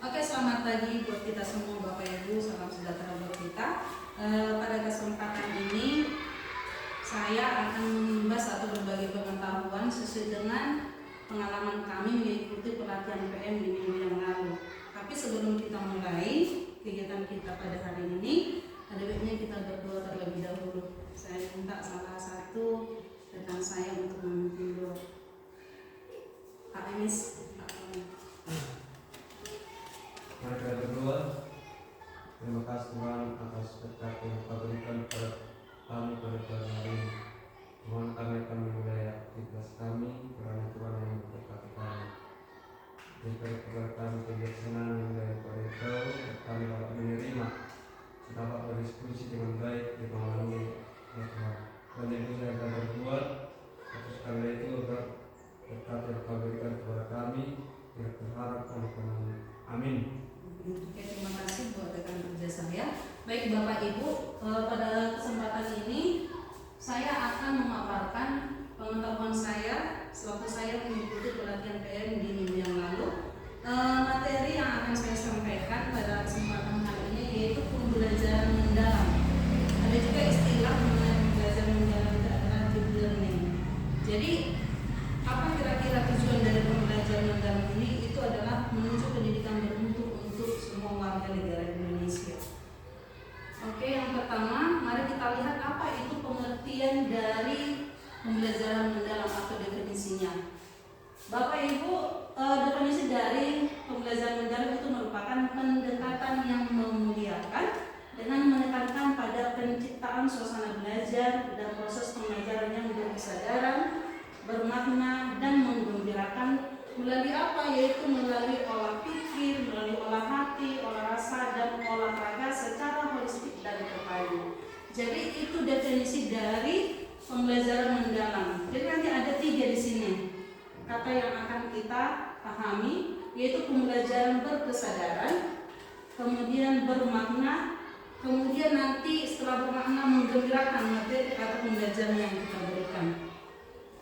Oke, selamat pagi buat kita semua Bapak Ibu, salam sejahtera buat kita. Pada kesempatan ini saya akan membahas atau berbagi pengetahuan sesuai dengan pengalaman kami mengikuti pelatihan PM di minggu yang lalu. Tapi sebelum kita mulai kegiatan kita pada hari ini, ada baiknya kita berdoa terlebih dahulu. Saya minta salah satu rekan saya untuk memimpin doa. Pak Emis, Pak Emis. Mari kita berdoa. Terima kasih Tuhan atas berkat yang Kau berikan kepada kami pada pagi hari ini. Tuhan, karena kami mulai aktivitas kami, karena Tuhan yang memberkati kami. Berikan kepada kami kebijaksanaan yang daripada Kau, kami dapat menerima, dapat berdiskusi dengan baik di malam ini, ya Tuhan. Dan itu saya akan berbuat, atas karena itu berkat yang Kau berikan kepada kami, yang berharap kami kenal. Amin. Oke, terima kasih buat rekan kerja saya. Baik Bapak Ibu, pada kesempatan ini saya akan memaparkan pengetahuan saya sewaktu saya mengikuti pelatihan PM di minggu yang lalu. Materi yang akan saya sampaikan pada kesempatan kali ini yaitu pembelajaran mendalam. Ada juga istilah mengenai pembelajaran mendalam itu adalah deep learning. Jadi apa kira-kira tujuan dari pembelajaran mendalam ini? Itu adalah menuju pendidikan bermutu untuk semua warga negara Indonesia. Oke, yang pertama, mari kita lihat apa itu pengertian dari pembelajaran mendalam atau definisinya. Bapak Ibu, definisi dari pembelajaran mendalam itu merupakan pendekatan yang memuliakan dengan menekankan pada penciptaan suasana belajar dan proses pengajaran yang berkesadaran, bermakna dan menggembirakan melalui apa? Yaitu melalui olah pikir, melalui olah hati, olah rasa dan olahraga secara holistik dan terpadu. Jadi itu definisi dari pembelajaran mendalam. Jadi nanti ada 3 di sini kata yang akan kita pahami, yaitu pembelajaran berkesadaran, kemudian bermakna, kemudian nanti setelah bermakna menggembirakan materi atau pembelajaran yang kita berikan.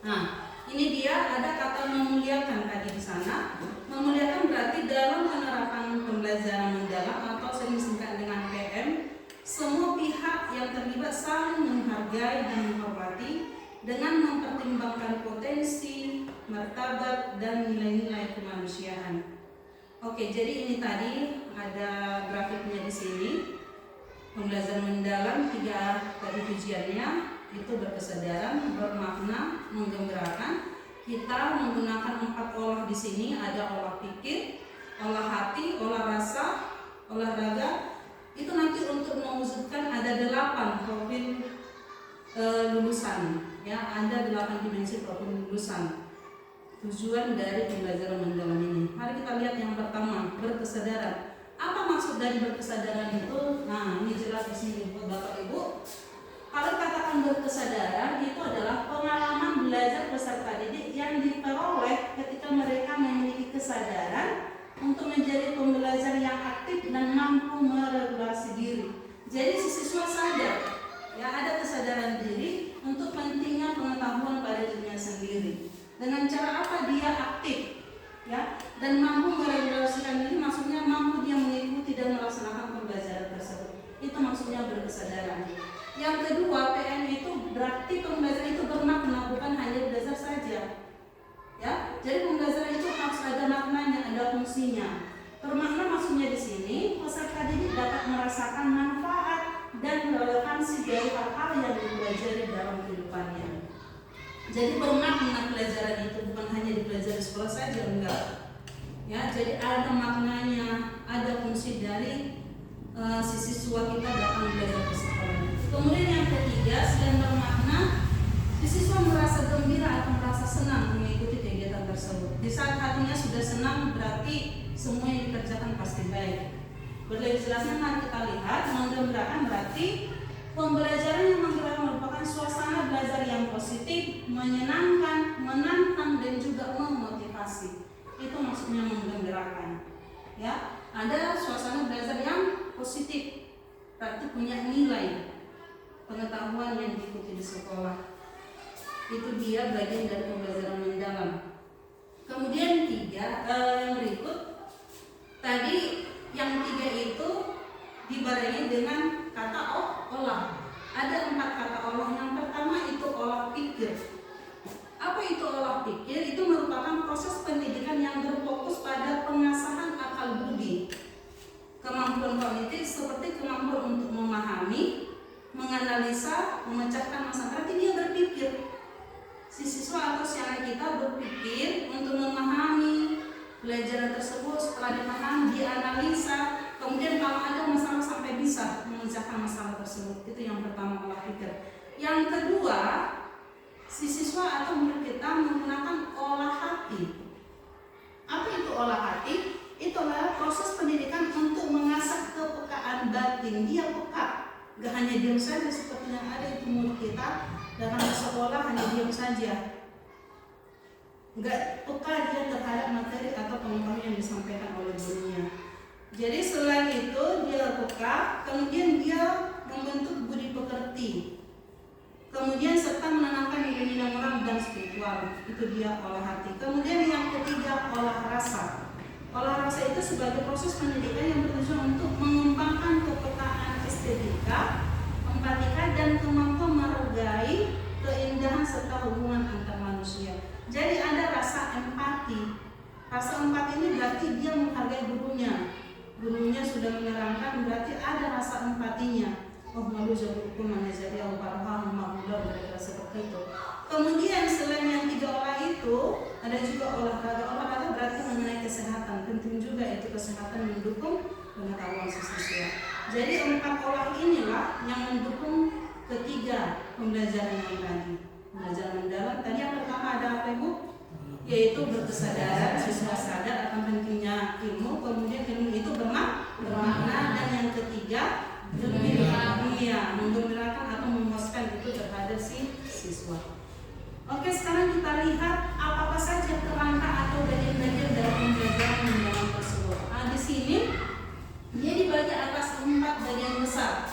Nah, ini dia ada kata memuliakan tadi di sana. Memuliakan berarti dalam penerapan pembelajaran mendalam atau sering disingkat dengan PM, semua pihak yang terlibat saling menghargai dan menghormati dengan mempertimbangkan potensi, martabat dan nilai-nilai kemanusiaan. Oke, jadi ini tadi ada grafiknya di sini. Pembelajaran mendalam 3 tadi tujuannya itu berkesadaran, bermakna, menggembirakan. Kita menggunakan 4 olah di sini, ada olah pikir, olah hati, olah rasa, olahraga. Itu nanti untuk mewujudkan ada 8 profil lulusan, ya, ada 8 dimensi profil lulusan. Tujuan dari pembelajaran mendalam ini. Mari kita lihat yang pertama, berkesadaran. Apa maksud dari berkesadaran itu? Nah, ini jelas di sini buat Bapak Ibu. Kalau katakan berkesadaran itu adalah pengalaman belajar peserta didik yang diperoleh ketika mereka memiliki kesadaran untuk menjadi pembelajar yang aktif dan mampu meregulasi diri. Jadi si siswa sadar, ya, ada kesadaran diri untuk pentingnya pengetahuan pada dirinya sendiri. Dengan cara apa dia aktif, ya, dan mampu meregulasikan diri, maksudnya mampu dia mengikuti dan melaksanakan pembelajaran tersebut. Itu maksudnya berkesadaran. Yang kedua, PM itu berarti pembelajaran itu bermakna, bukan hanya belajar saja. Ya, jadi pembelajaran itu harus ada maknanya, ada fungsinya. Bermakna maksudnya di sini peserta didik dapat merasakan manfaat dan relevansi dari hal-hal yang dipelajari dalam kehidupannya. Jadi bermakna pelajaran itu bukan hanya dipelajari sekolah saja, enggak. Ya, jadi ada maknanya, ada fungsi dari si siswa kita datang belajar ke sekolah. Kemudian yang ketiga, selain bermakna, si siswa merasa gembira atau merasa senang mengikuti kegiatan tersebut. Di saat hatinya sudah senang, berarti semua yang dikerjakan pasti baik. Berlebih jelasnya mari kita lihat, menggembirakan berarti pembelajaran yang menggembirakan merupakan suasana belajar yang positif, menyenangkan, menantang dan juga memotivasi. Itu maksudnya menggembirakan. Ya, ada suasana belajar yang positif, berarti punya nilai pengetahuan yang diikuti di sekolah. Itu dia bagian dari pembelajaran mendalam. Kemudian yang berikut tadi dibarengi dengan kata olah. Ada 4 kata olah. Yang pertama itu olah pikir. Apa itu olah pikir? Itu merupakan proses pendidikan yang berfokus pada pengasahan akal budi, kemampuan kognitif seperti kemampuan untuk memahami, menganalisa, memecahkan masalah. Berarti dia berpikir. Si siswa atau si anak kita berpikir untuk memahami pelajaran tersebut. Setelah dipahami, dianalisa, kemudian kalau ada masalah sampai bisa memecahkan masalah tersebut. Itu yang pertama, olah pikir. Yang kedua, si siswa atau murid kita menggunakan olah hati. Apa itu olah hati? Itu adalah proses pendidikan untuk mengasah kepekaan batin. Dia peka, gak hanya diam saja seperti yang ada itu murid kita datang ke sekolah hanya diam saja, gak peka dia terhadap materi atau pengetahuan yang disampaikan oleh gurunya. Jadi selain itu dia peka, kemudian dia membentuk budi pekerti, kemudian serta menanamkan nilai-nilai moral dan spiritual. Itu dia olah hati. Kemudian yang ketiga, olah rasa. Olah rasa itu sebagai proses pendidikan yang bertujuan untuk mengembangkan kepekaan estetika, empatika, dan kemampuan menghargai keindahan serta hubungan antar manusia. Jadi ada rasa empati. Rasa empati ini berarti dia menghargai gurunya. Gurunya sudah menerangkan, berarti ada rasa empatinya. Oh, malu jadi hukuman jadi al-barham mahmudah, kira-kira seperti itu. Kemudian selain yang 3 olah itu, ada juga olahraga. Olahraga berarti mengenai kesehatan. Penting juga itu kesehatan mendukung pengetahuan siswa. Jadi 4 olah inilah yang mendukung ketiga pembelajaran yang tadi. Pembelajaran mendalam. Tadi yang pertama ada apa, Ibu? Yaitu berkesadaran, siswa sadar akan pentingnya ilmu. Kemudian ilmu itu bermakna. Dan yang ketiga, menggembirakan atau memuaskan itu terhadap si siswa. Oke, sekarang kita lihat apa saja kerangka atau bagian-bagian dari pembelajaran mendalam tersebut. Di sini dia dibagi atas 4 bagian besar.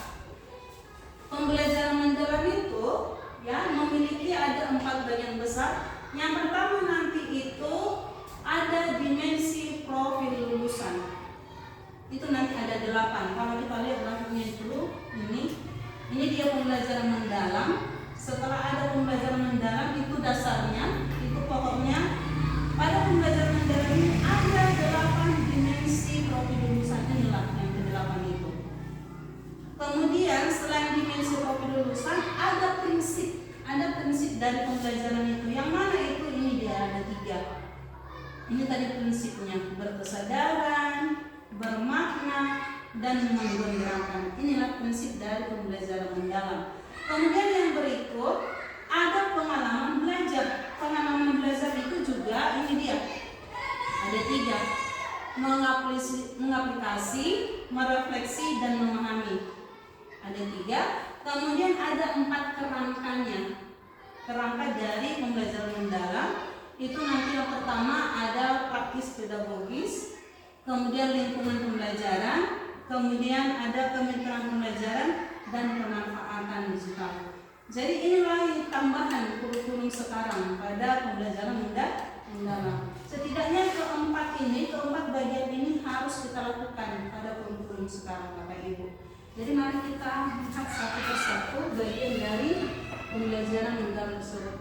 Pembelajaran mendalam itu memiliki ada 4 bagian besar. Yang pertama nanti itu ada dimensi profil lulusan. Itu nanti ada 8. Kalau kita lihat grafiknya itu ini dia pembelajaran mendalam. Setelah ada pembelajaran mendalam itu dasarnya, itu pokoknya pada pembelajaran mendalam ini ada 8 dimensi profil lulusan. Inilah yang ke-8 itu. Kemudian selain dimensi profil lulusan ada prinsip dari pembelajaran itu. Yang mana itu? Ini dia ada 3. Ini tadi prinsipnya, berkesadaran, bermakna, dan menggembirakan. Inilah prinsip dari pembelajaran mendalam. Kemudian yang berikut ada pengalaman belajar. Pengalaman belajar itu juga ini dia. Ada 3. Mengaplikasi, merefleksi, dan memahami. Ada 3. Kemudian ada 4 kerangkanya. Kerangka dari pembelajaran mendalam itu nanti yang pertama ada praktis pedagogis, kemudian lingkungan pembelajaran, kemudian ada kemitraan pembelajaran, dan pemanfaatan digital. Jadi inilah tambahan kurikulum sekarang pada pembelajaran mendalam. Setidaknya keempat bagian ini harus kita lakukan pada kurikulum sekarang, Bapak Ibu. Jadi mari kita lihat satu persatu bagian dari pembelajaran mendalam tersebut.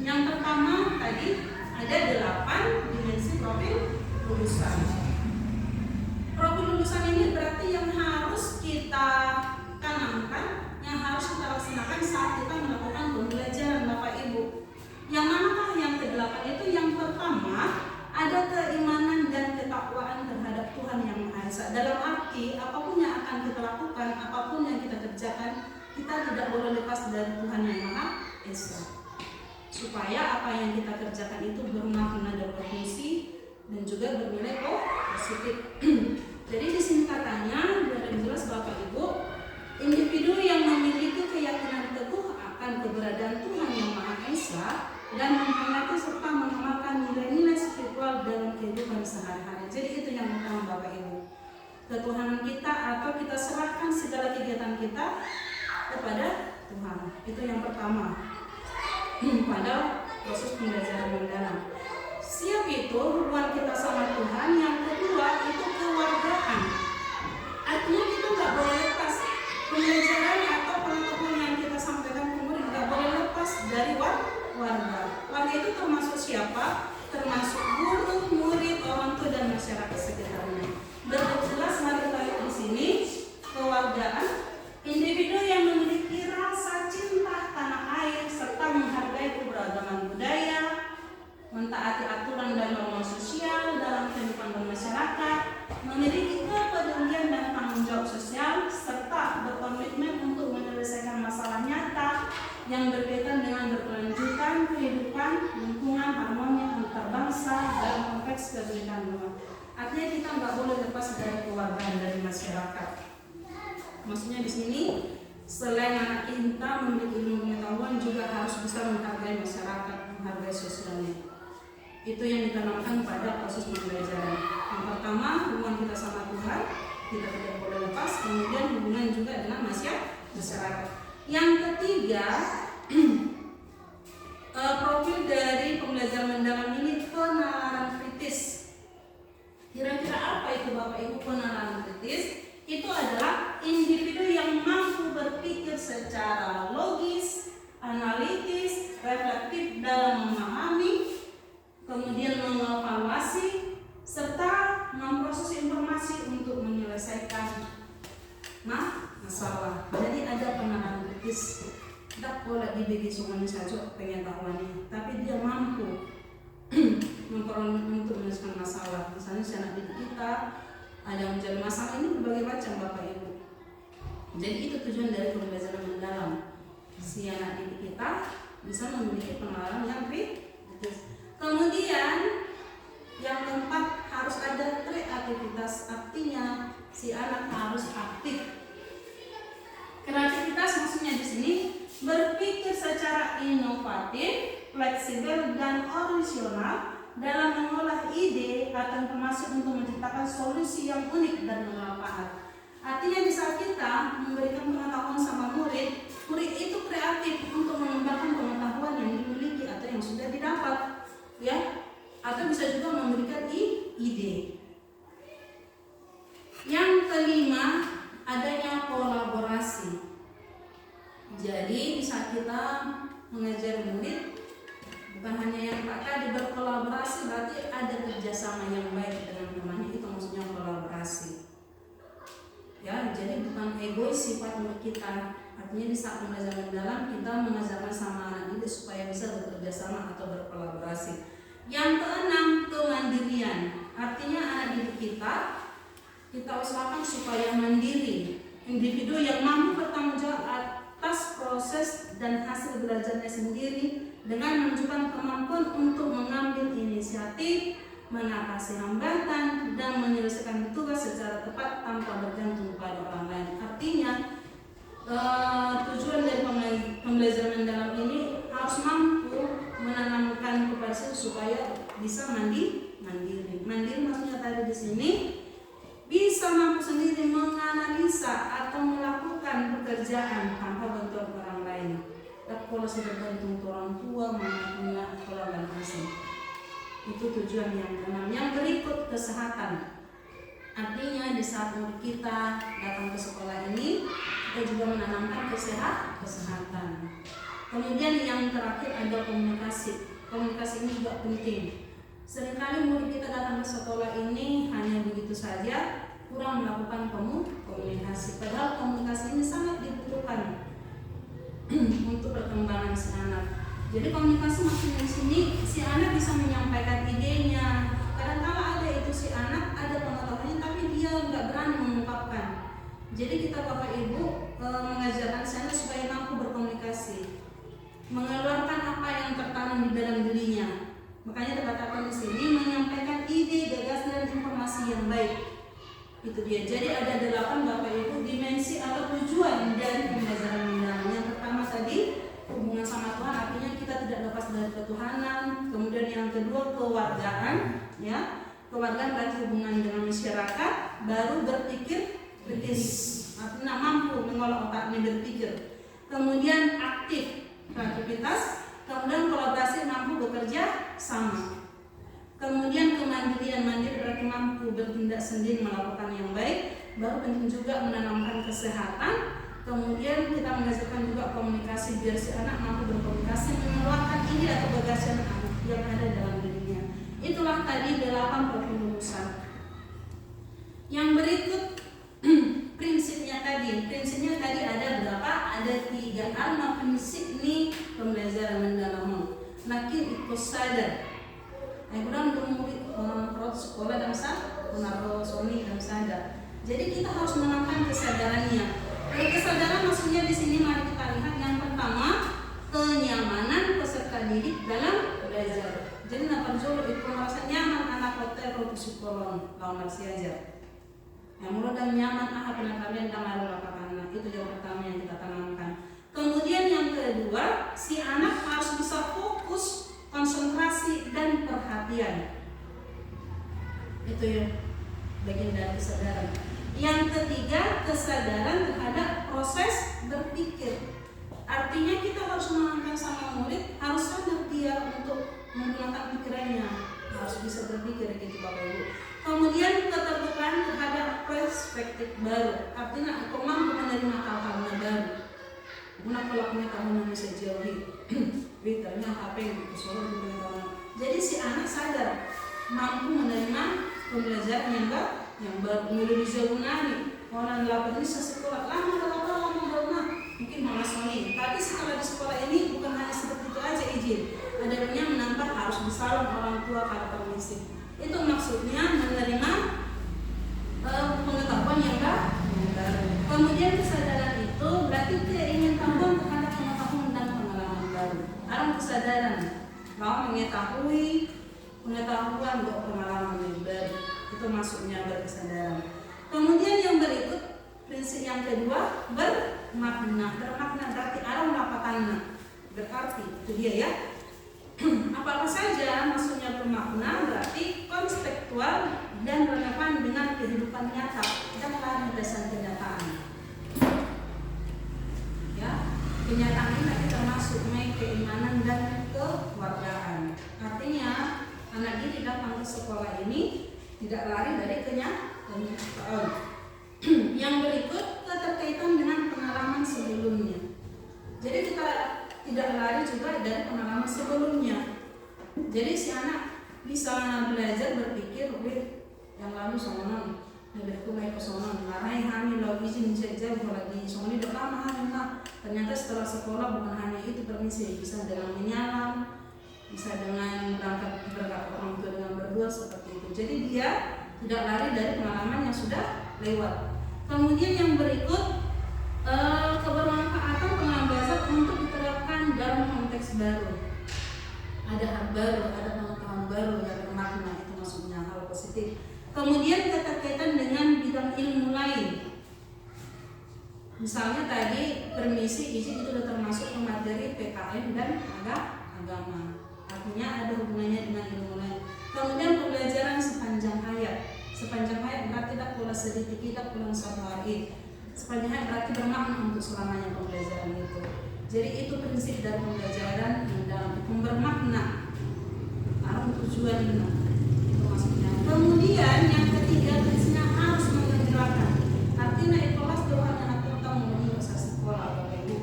Yang pertama tadi ada 8 dimensi profil lulusan. Profil lulusan ini berarti yang harus kita tanamkan, yang harus kita laksanakan saat kita melakukan pembelajaran, Bapak Ibu. Yang manakah yang ke-8 itu? Yang pertama ada keimanan dan ketakwaan terhadap Tuhan Yang Maha Esa. Dalam arti apapun yang akan kita lakukan, apapun yang kita kerjakan, kita tidak boleh lepas dari Tuhan Yang Maha Esa, supaya apa yang kita kerjakan itu bermakna dan berfungsi dan juga bernilai positif. Jadi di sini katanya dari jelas Bapak Ibu, individu yang memiliki keyakinan teguh akan keberadaan Tuhan Yang Maha Esa dan menghayati serta mengamalkan nilai-nilai spiritual dalam kehidupan sehari-hari. Jadi itu yang utama, Bapak Ibu. Ketuhanan kita atau kita serahkan segala kegiatan kita kepada Tuhan. Itu yang pertama pada proses pembelajaran mendalam. Siap itu hubungan kita sama Tuhan. Yang kedua itu kewargaan. Artinya kita nggak boleh memiliki kepedulian dan tanggung jawab sosial, serta berkomitmen untuk menyelesaikan masalah nyata yang berkaitan dengan berkelanjutan kehidupan, lingkungan, harmoni antar bangsa dalam konteks kebinekaan luar. Artinya kita nggak boleh lepas dari keluarga, dari masyarakat. Maksudnya di sini selain anak kita memiliki ilmu pengetahuan, juga harus bisa menghargai masyarakat, menghargai sosialnya. Itu yang ditanamkan pada proses pembelajaran. Yang pertama, hubungan kita sama Tuhan, kita tidak boleh lepas. Kemudian hubungan juga dengan masyarakat. Yang ketiga, profil dari pembelajaran mendalam ini penalaran kritis. Kira-kira apa itu Bapak Ibu penalaran kritis? Itu adalah individu yang mampu berpikir secara logis, analitis, reflektif dalam memahami, kemudian mengevaluasi, serta memproses informasi untuk menyelesaikan masalah. Jadi ada penalaran kritis. Tidak boleh dibagi semuanya saja pengetahuannya, tapi dia mampu untuk menyelesaikan masalah. Misalnya si anak didik kita ada yang menjadi masalah, ini berbagai macam Bapak Ibu. Jadi itu tujuan dari pembelajaran mendalam. Si anak didik kita bisa memiliki penalaran yang kritis. Kemudian yang keempat, harus ada kreativitas. Artinya si anak harus aktif. Kreativitas maksudnya di sini berpikir secara inovatif, fleksibel dan orisinal dalam mengolah ide atau informasi untuk menciptakan solusi yang unik dan bermanfaat. Artinya di saat kita memberikan pengetahuan sama murid itu kreatif untuk mengembangkan pengetahuan yang dimiliki atau yang sudah didapat, ya, atau bisa juga memberikan ide. Yang kelima, adanya kolaborasi. Jadi di saat kita mengajar murid, bukan hanya yang tadi berkolaborasi, berarti ada kerjasama yang baik dengan teman. Itu maksudnya kolaborasi. Ya, jadi bukan egois sifat murid kita. Artinya di saat pembelajaran mendalam kita mengajarkan sama anak didik supaya bisa bekerja sama atau berkolaborasi. Yang keenam, kemandirian. Artinya anak didik kita usahakan supaya mandiri, individu yang mampu bertanggung jawab atas proses dan hasil belajarnya sendiri dengan menunjukkan kemampuan untuk mengambil inisiatif, mengatasi hambatan, dan menyelesaikan tugas secara tepat tanpa bergantung pada orang lain. Artinya tujuan dari pembelajaran mendalam ini harus mampu menanamkan kepada siswa supaya bisa mandiri. Mandiri maksudnya tadi di sini bisa mampu sendiri menganalisa atau melakukan pekerjaan tanpa bantuan orang lain. Tak kalau sudah bergantung orang tua, punya keluarga asing. Itu tujuan yang keenam. Yang berikut, kesehatan. Artinya di saat murid kita datang ke sekolah ini, kita juga menanamkan kesehatan. Kemudian yang terakhir ada komunikasi. Komunikasi ini juga penting. Seringkali murid kita datang ke sekolah ini hanya begitu saja, kurang melakukan komunikasi. Padahal komunikasi ini sangat dibutuhkan untuk perkembangan si anak. Jadi komunikasi maksudnya di sini si anak bisa menyampaikan idenya. Kadang-kala ada itu si anak ada pengetahuannya tapi dia nggak berani mengungkapkan. Jadi kita Bapak Ibu mengajarkan si anak supaya mampu berkomunikasi, mengeluarkan apa yang tertanam di dalam dirinya. Makanya dikatakan di sini menyampaikan ide, gagasan dan informasi yang baik. Itu dia. Jadi ada 8 Bapak Ibu dimensi atau tujuan dari pembelajaran mendalam. Yang pertama tadi hubungan sama Tuhan, artinya kita tidak lepas dari ketuhanan. Kemudian yang kedua kewargaan, ya. Kewargaan berarti hubungan dengan masyarakat. Baru berpikir kritis, artinya mampu mengolah otaknya berpikir. Kemudian aktif, kreativitas. Kemudian kolaborasi, mampu bekerja sama. Kemudian kemandirian, mandiri berarti mampu bertindak sendiri melakukan yang baik. Baru penting juga menanamkan kesehatan. Kemudian kita mengajarkan juga komunikasi biar si anak mampu berkomunikasi, mengeluarkan ide atau gagasan yang ada dalam dirinya. Itulah tadi 8 profil lulusan. Yang berikut prinsipnya tadi ada berapa? Ada 3 alma prinsip nih pembelajaran mendalam. Lakin ikut sadar. Kurang murid sekolah dan menaruh suami dan sadar. Jadi kita harus menangkan kesadarannya. Kesadaran maksudnya di sini mari kita lihat yang pertama, kenyamanan peserta didik dalam belajar. Jadi dapat dulu itu merasa nyaman anak hotel atau psikolog lawan aja. Yang mulut dan nyaman pernah kalian tangan lakukan. Itu yang pertama yang kita tanamkan. Kemudian yang kedua, si anak harus bisa fokus, konsentrasi dan perhatian. Itu ya bagian dari kesadaran. Yang ketiga, kesadaran terhadap proses berpikir. Artinya kita harus menanamkan sama murid harus sadar dia untuk menggunakan pikirannya, harus bisa berpikir gitu Bapak Ibu. Kemudian keterbukaan terhadap perspektif baru. Artinya aku mampu menerima hal-hal baru. Guna pola pengetahuan yang bisa jauhi. Twitternya HP selalu pengetahuan. Jadi si anak sadar mampu menerima pembelajaran yang baru. Mulai bisa gunani. Orang lapar ini sekolah lama mungkin malas lagi. Tapi setelah di sekolah ini bukan hanya seperti itu aja izin. Adanya menambah harus bersalam orang tua kalau permisi. Itu maksudnya menerima pengetahuan yang baru. Kemudian kesadaran itu berarti dia ingin tambah terhadap pengetahuan dan pengalaman baru. Ada kesadaran bahwa mengetahui pengetahuan buat pengalaman yang baru. Itu maksudnya berkesadaran. Kemudian yang berikut prinsip yang kedua bermakna. Bermakna berarti ada melakukannya. Berarti itu dia ya. Apa saja maksudnya bermakna berarti kontekstual dan relevan dengan kehidupan nyata dan landasan kenyataan. Ya, kenyataan ini nanti termasuk keimanan dan kewargaan. Artinya anak didik datang ke sekolah ini tidak lari dari kenyataan. Yang berikut keterkaitan dengan pengalaman sebelumnya. Jadi kita tidak lari juga dari pengalaman sebelumnya. Jadi si anak bisa belajar berpikir, yang lalu soalnya lebih mulai ke soalnya, narai hamil lagi izin jauh lagi soalnya udah lama hamil. Ternyata setelah sekolah bukan hanya itu permisi, bisa dengan menyalam, bisa dengan berangkat orang tua dengan berdua seperti itu. Jadi dia tidak lari dari pengalaman yang sudah lewat. Kemudian yang berikut kebermanfaatan pengalaman belajar untuk diterapkan dalam konteks baru. Ada hal baru, ada pengetahuan baru yang bermakna, itu maksudnya hal positif. Kemudian keterkaitan dengan bidang ilmu lain. Misalnya tadi permisi izin itu sudah termasuk materi PKM dan agama. Artinya ada hubungannya dengan ilmu lain. Kemudian pembelajaran sepanjang hayat. Sepanjang hayat berarti tidak pula sedikit, tidak pulang satu hari. Sepanjang hayat berarti bermakna untuk selamanya pembelajaran itu. Jadi itu prinsip dari pembelajaran yang dalam bermakna. Ada tujuan itu maksudnya. Kemudian yang ketiga prinsipnya harus menggembirakan. Artinya ikhlas Tuhan anak kita memenuhi usaha sekolah Bapak Ibu.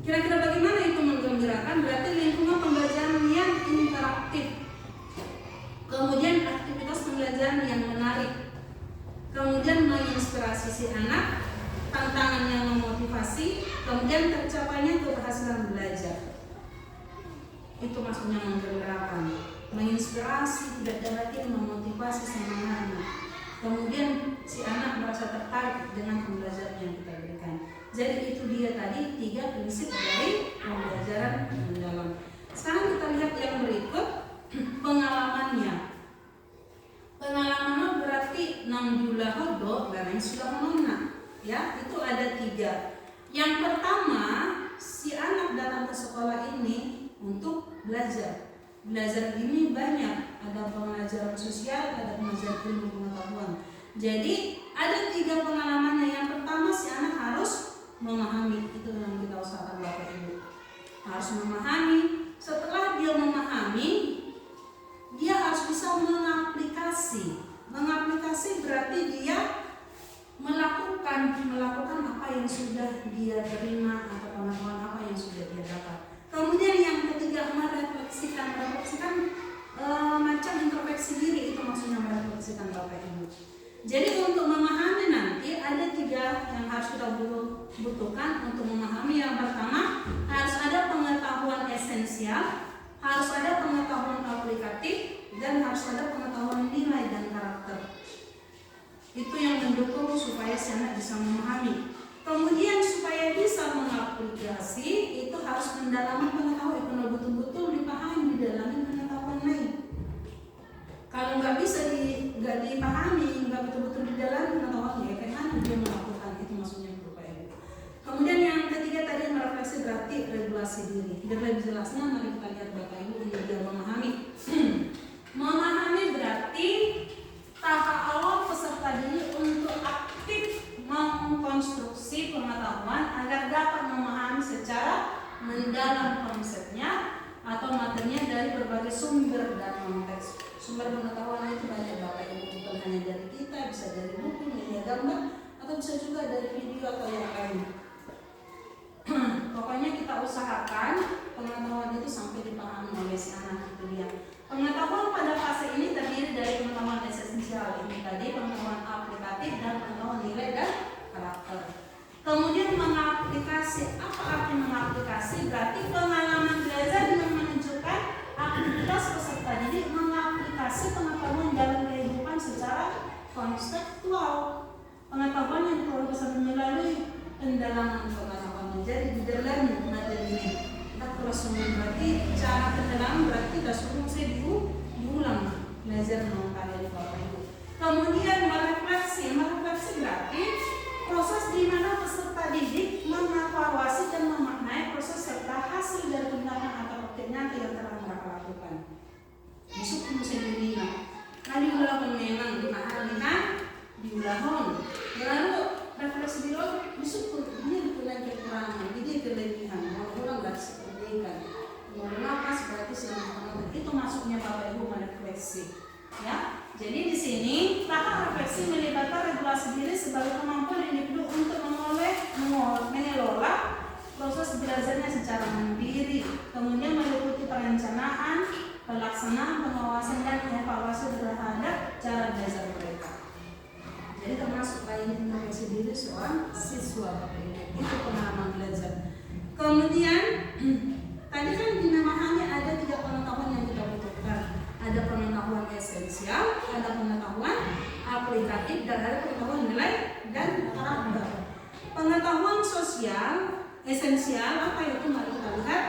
Kira-kira bagaimana itu menggembirakan? Berarti lingkungan pembelajaran yang interaktif. Kemudian aktivitas pembelajaran yang menarik. Kemudian menginspirasi si anak, tantangan yang memotivasi, kemudian tercapainya keberhasilan belajar. Itu maksudnya menggembirakan, menginspirasi, tidak lagi memotivasi semangatnya. Kemudian si anak merasa tertarik dengan pembelajaran yang kita berikan. Jadi itu dia tadi 3 prinsip dari pembelajaran mendalam. Sekarang kita lihat yang berikut, pengalamannya. Pengalamannya berarti 6 bulan hodo dan yang sudah mengenal. Ya, itu ada 3. Yang pertama, si anak datang ke sekolah ini untuk belajar. Belajar ini banyak, ada pembelajaran sosial, ada pembelajaran ilmu pengetahuan. Jadi ada 3 pengalamannya. Yang pertama si anak harus memahami, itu yang kita usahakan Bapak Ibu. Harus memahami. Setelah dia memahami, dia harus bisa mengaplikasi. Mengaplikasi berarti dia melakukan apa yang sudah dia terima atau pengetahuan apa yang sudah dia dapat. Kemudian yang ketiga merefleksikan macam introspeksi diri, itu maksudnya merefleksikan Bapak Ibu. Jadi untuk memahami nanti ada 3 yang harus kita butuhkan untuk memahami. Yang pertama harus ada pengetahuan esensial, harus ada pengetahuan aplikatif, dan harus ada pengetahuan nilai dan karakter. Itu yang mendukung supaya si anak bisa memahami. Kemudian supaya bisa mengaplikasi itu harus mendalami pengetahuan, kalau betul-betul dipahami, didalami pengetahuan lain. Kalau nggak bisa nggak dipahami, nggak betul-betul didalami pengetahuannya, ya kayak mana dia melakukan itu, maksudnya Bapak Ibu. Kemudian yang ketiga tadi merefleksi berarti regulasi diri. Biar lebih jelasnya mari kita lihat Bapak Ibu ini dia memahami. Memahami berarti tahap awal peserta didik untuk aktif mengkonstruksi pengetahuan agar dapat memahami secara mendalam konsepnya atau materinya dari berbagai sumber dan konteks. Sumber pengetahuan itu banyak Bapak Ibu, bukan hanya dari kita, bisa dari buku, media gambar, atau bisa juga dari video atau yang lain. Pokoknya kita usahakan pengetahuan itu sampai dipahami oleh si anak itu dia. Pengetahuan pada fase ini terdiri dari pengetahuan esensial ini tadi, pengetahuan aplikatif dan pengetahuan nilai dan karakter. Kemudian mengaplikasi, apa arti mengaplikasi? Berarti pengalaman belajar yang menunjukkan aktivitas peserta didik mengaplikasi pengetahuan dalam kehidupan secara konseptual. Pengetahuan yang diproses melalui pendalaman pengetahuan menjadi didalami materi ini. Berarti cara pendalaman berarti saya diulang belajar dengan kalian Bapak Ibu. Kemudian merefleksi berarti proses di mana peserta didik mengevaluasi dan memaknai proses serta hasil dari tindakan atau praktik nyata yang telah mereka lakukan. Besok mesti diulang. Nah diulang memang dipahami kan? Diulang. Lalu refleksi dulu besok ini diulang kekurangan, ini kelebihan. Ulang nggak kan. Melepas berarti selama itu masuknya Bapak Ibu merefleksi. Ya, jadi di sini tahap refleksi melibatkan regulasi diri sebagai kemampuan individu untuk mengelola proses belajarnya secara mandiri. Kemudian meliputi perencanaan, pelaksanaan, pengawasan dan evaluasi terhadap cara belajar mereka. Jadi termasuk lain refleksi diri seorang siswa Bapak Ibu. Itu pengalaman belajar. Kemudian tadi kan di memahami ada 3 pengetahuan yang kita butuhkan. Ada pengetahuan esensial, ada pengetahuan aplikatif, dan ada pengetahuan nilai dan karakter. Pengetahuan sosial esensial apa itu? Mari kita lihat.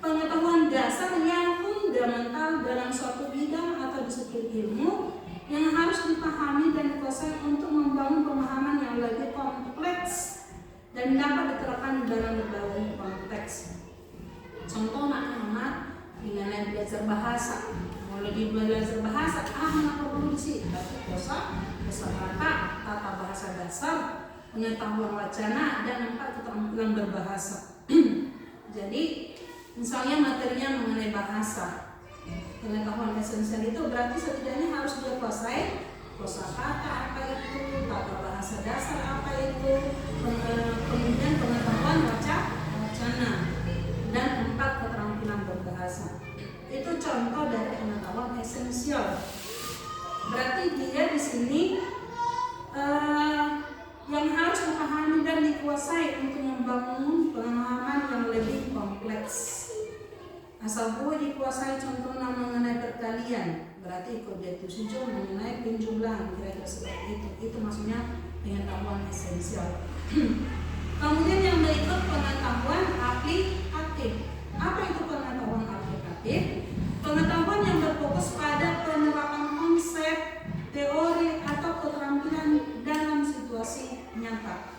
Pengetahuan dasar yang fundamental dalam suatu bidang atau disiplin ilmu yang harus dipahami dan dikuasai untuk membangun pemahaman yang lebih kompleks dan dapat diterapkan dalam berbagai konteks. Contoh anak-anak mengenai belajar bahasa. Mulai di belajar bahasa, anak perlu sih kosakata, tata bahasa dasar, pengetahuan wacana, dan 4 keterampilan berbahasa. Jadi misalnya materinya mengenai bahasa, pengetahuan esensial itu berarti setidaknya harus dia kuasai kosakata apa itu, tata bahasa dasar apa itu, kemudian pengetahuan wacana dan 4 keterampilan berbahasa. Itu contoh dari pengetahuan esensial. Berarti dia di sini yang harus dipahami dan dikuasai untuk membangun pemahaman yang lebih kompleks. Asal boleh dikuasai contohnya mengenai perkalian, berarti kodetsujo mengenai penjumlahan, kira-kira seperti itu. Itu maksudnya pengetahuan esensial. Kemudian yang berikut pengetahuan aplikatif. Apa itu pengetahuan aplikatif? Pengetahuan yang berfokus pada penerapan konsep, teori atau keterampilan dalam situasi nyata.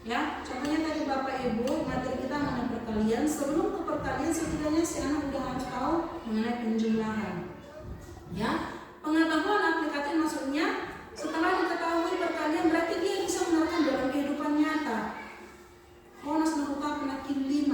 Ya, contohnya tadi Bapak Ibu materi kita mengenai perkalian. Sebelum ke perkalian setidaknya si anak sudah harus tahu mengenai penjumlahan. Ya, pengetahuan aplikatif maksudnya setelah diketahui perkalian berarti dia bisa menerapkan dalam kehidupan nyata. Honas merupakan penakil 5,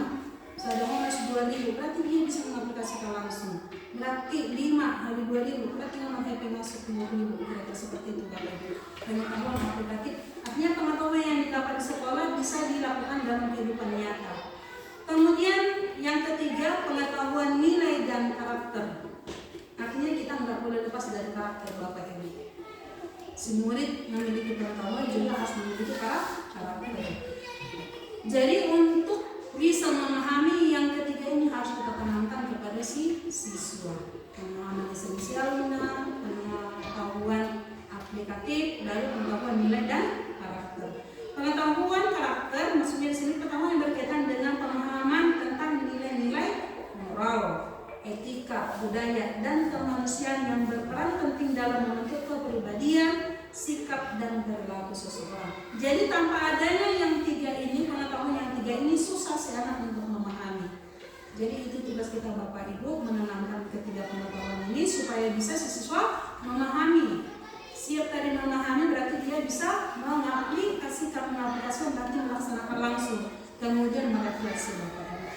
ada honas 2000, berarti dia bisa mengaplikasikan langsung. Berarti 5 kali 2000, berarti nama HP masuk 2000, kira-kira seperti itu Bapak Ibu. Pengetahuan aplikatif artinya pengetahuan yang didapat di sekolah bisa dilakukan dalam kehidupan nyata. Kemudian yang ketiga pengetahuan nilai dan karakter. Artinya kita nggak boleh lepas dari karakter Bapak Ibu. Si murid memiliki pengetahuan juga harus memiliki karakter. Jadi untuk bisa memahami yang ketiga ini harus kita tanamkan kepada si siswa. pemahaman esensialnya, pengetahuan aplikatif, lalu pengetahuan nilai dan karakter. Pengetahuan karakter maksudnya di sini pengetahuan yang berkaitan dengan pemahaman tentang nilai-nilai moral, etika, budaya, dan kemanusiaan yang berperan penting dalam membentuk kepribadian, sikap, dan perilaku seseorang. Jadi tanpa adanya yang tiga ini, pengetahuan yang tiga ini susah si anak untuk memahami. Jadi itu tugas kita Bapak Ibu, menanamkan ketiga pengetahuan ini supaya bisa si siswa memahami. Siap tadi memahami berarti dia bisa mengaplikasikan, nanti melaksanakan langsung, kemudian merefleksi Bapak Ibu.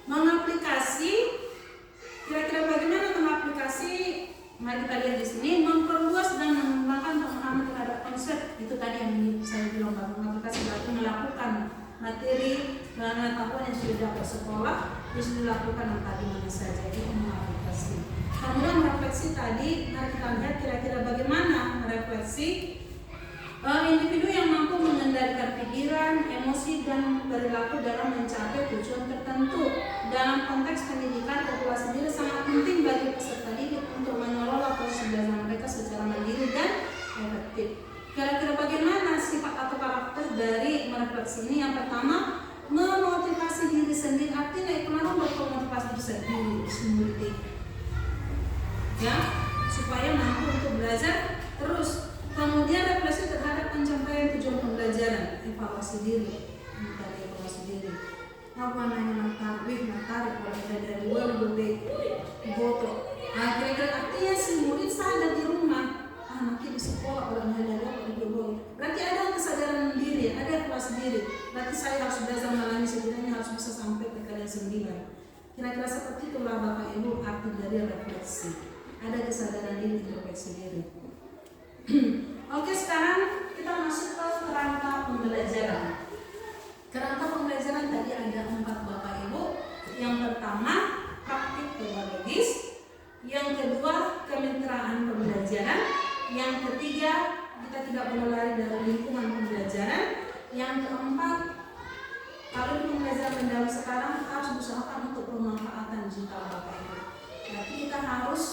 Mengaplikasi, kira-kira bagaimana mengaplikasi? Mari kita lihat di sini, memperluas dan mengembangkan pemahaman terhadap konsep. Itu tadi yang saya bilang, mengaplikasi berarti melakukan materi pengetahuan yang sudah dapat sekolah, bisa dilakukan yang tadi mana saja, itu mengaplikasi. Kemudian merefleksi tadi, mari kita lihat kira-kira bagaimana merefleksi. Individu yang mampu mengendalikan pikiran, emosi, dan perilaku dalam mencapai tujuan tertentu. Dalam konteks pendidikan, populasi diri sangat penting bagi peserta didik untuk mengelola proses belajar mereka secara mandiri dan efektif. Kira-kira bagaimana sifat atau karakter dari merefleksi ini? Yang pertama, memotivasi diri sendiri. Artinya kenapa memotivasi diri sendiri? Ya, supaya mampu untuk belajar terus. Kemudian refleksi terhadap pencapaian tujuan pembelajaran, evaluasi diri, evaluasi diri. Apa namanya menarik kalau ada dari luar lebih foto. Kira-kira artinya si murid sadar di rumah, nanti di sekolah orang dari luar lebih. Berarti ada kesadaran diri, ada evaluasi diri. Berarti saya harus belajar melalui setidaknya harus bisa sampai ke kalian 9. Kira-kira seperti itulah Bapak Ibu arti dari refleksi. Ada kesadaran diri, introspeksi diri. Oke, sekarang kita masuk ke kerangka pembelajaran. Kerangka pembelajaran tadi ada 4 Bapak Ibu. Yang pertama, praktik pedagogis. Yang kedua, kemitraan pembelajaran. Yang ketiga, kita tidak boleh lari dari lingkungan pembelajaran. Yang keempat, kalau di pembelajaran mendalam sekarang harus diusahakan untuk pemanfaatan digital Bapak Ibu. Berarti kita harus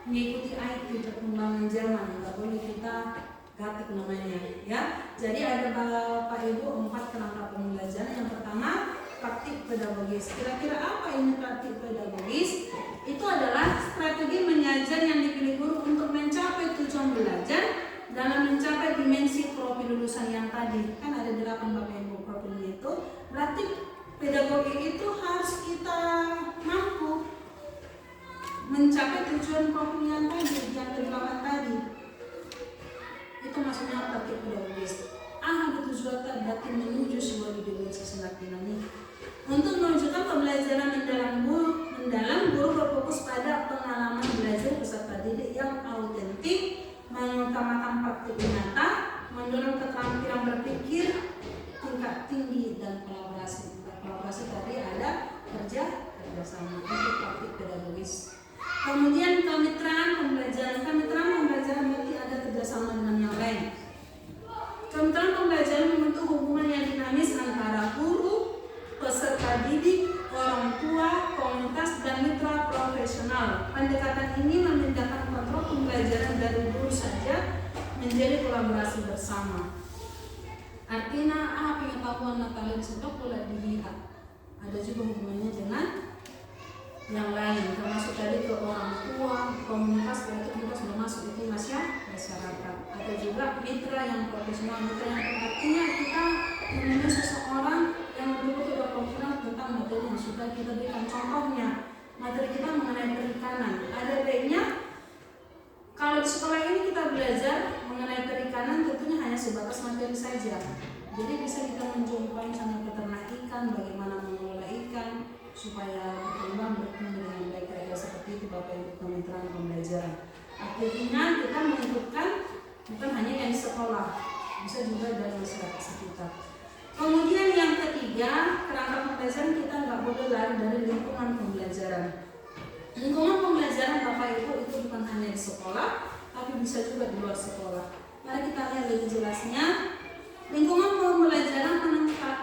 mengikuti IT, perkembangan zaman, nggak boleh kita gatik namanya, ya. Jadi ada Bapak Ibu 4 kerangka pembelajaran. Yang pertama, praktik pedagogis. Kira-kira apa ini praktik pedagogis? Itu adalah strategi mengajar yang dipilih guru untuk mencapai tujuan belajar dalam mencapai dimensi profil lulusan yang tadi. Kan ada 8 Bapak Ibu profilnya itu. Berarti pedagogi itu harus kita mampu mencapai tujuan profil yang tadi, yang ke-8 tadi. Itu maksudnya praktik pedagogis. Ada tujuan berarti menuju sebuah dimensi ini. Untuk menunjukkan pembelajaran mendalam, guru berfokus pada pengalaman belajar peserta didik yang autentik, mengutamakan praktik nyata, mendorong keterampilan berpikir tingkat tinggi, dan kolaborasi. Kolaborasi tadi ada kerjasama untuk praktik pedagogis. Kemudian kemitraan pembelajaran. Kemitraan pembelajaran berarti ada kerjasama dengan yang lain. Kemitraan pembelajaran membentuk hubungan yang dinamis antara guru, peserta didik, orang tua, komunitas, dan mitra profesional. Pendekatan ini memindahkan kontrol pembelajaran dari guru saja menjadi kolaborasi bersama. Artinya pengetahuan Natalia sudah boleh dilihat. Ada juga hubungannya dengan yang lain, termasuk tadi ke orang tua, komunitas, berarti kita sudah masuk itu masyarakat. Ada juga mitra yang profesional. Mitra yang artinya kita menemui seseorang yang betul-betul berprofesional tentang materi yang sudah kita berikan. Contohnya, materi kita mengenai perikanan. Ada baiknya kalau di sekolah ini kita belajar mengenai perikanan, tentunya hanya sebatas materi saja. Jadi bisa kita menjumpai misalnya peternak ikan, bagaimana mengelola ikan supaya berkembang dengan baik, kayak seperti itu Bapak Ibu kemitraan pembelajaran. Artinya kita menentukan bukan hanya yang di sekolah, bisa juga dari masyarakat sekitar. Kemudian yang ketiga, kerangka pembelajaran kita nggak boleh lari dari lingkungan pembelajaran. Lingkungan pembelajaran Bapak Ibu itu bukan hanya di sekolah, tapi bisa juga di luar sekolah. Mari kita lihat lebih jelasnya. Lingkungan pembelajaran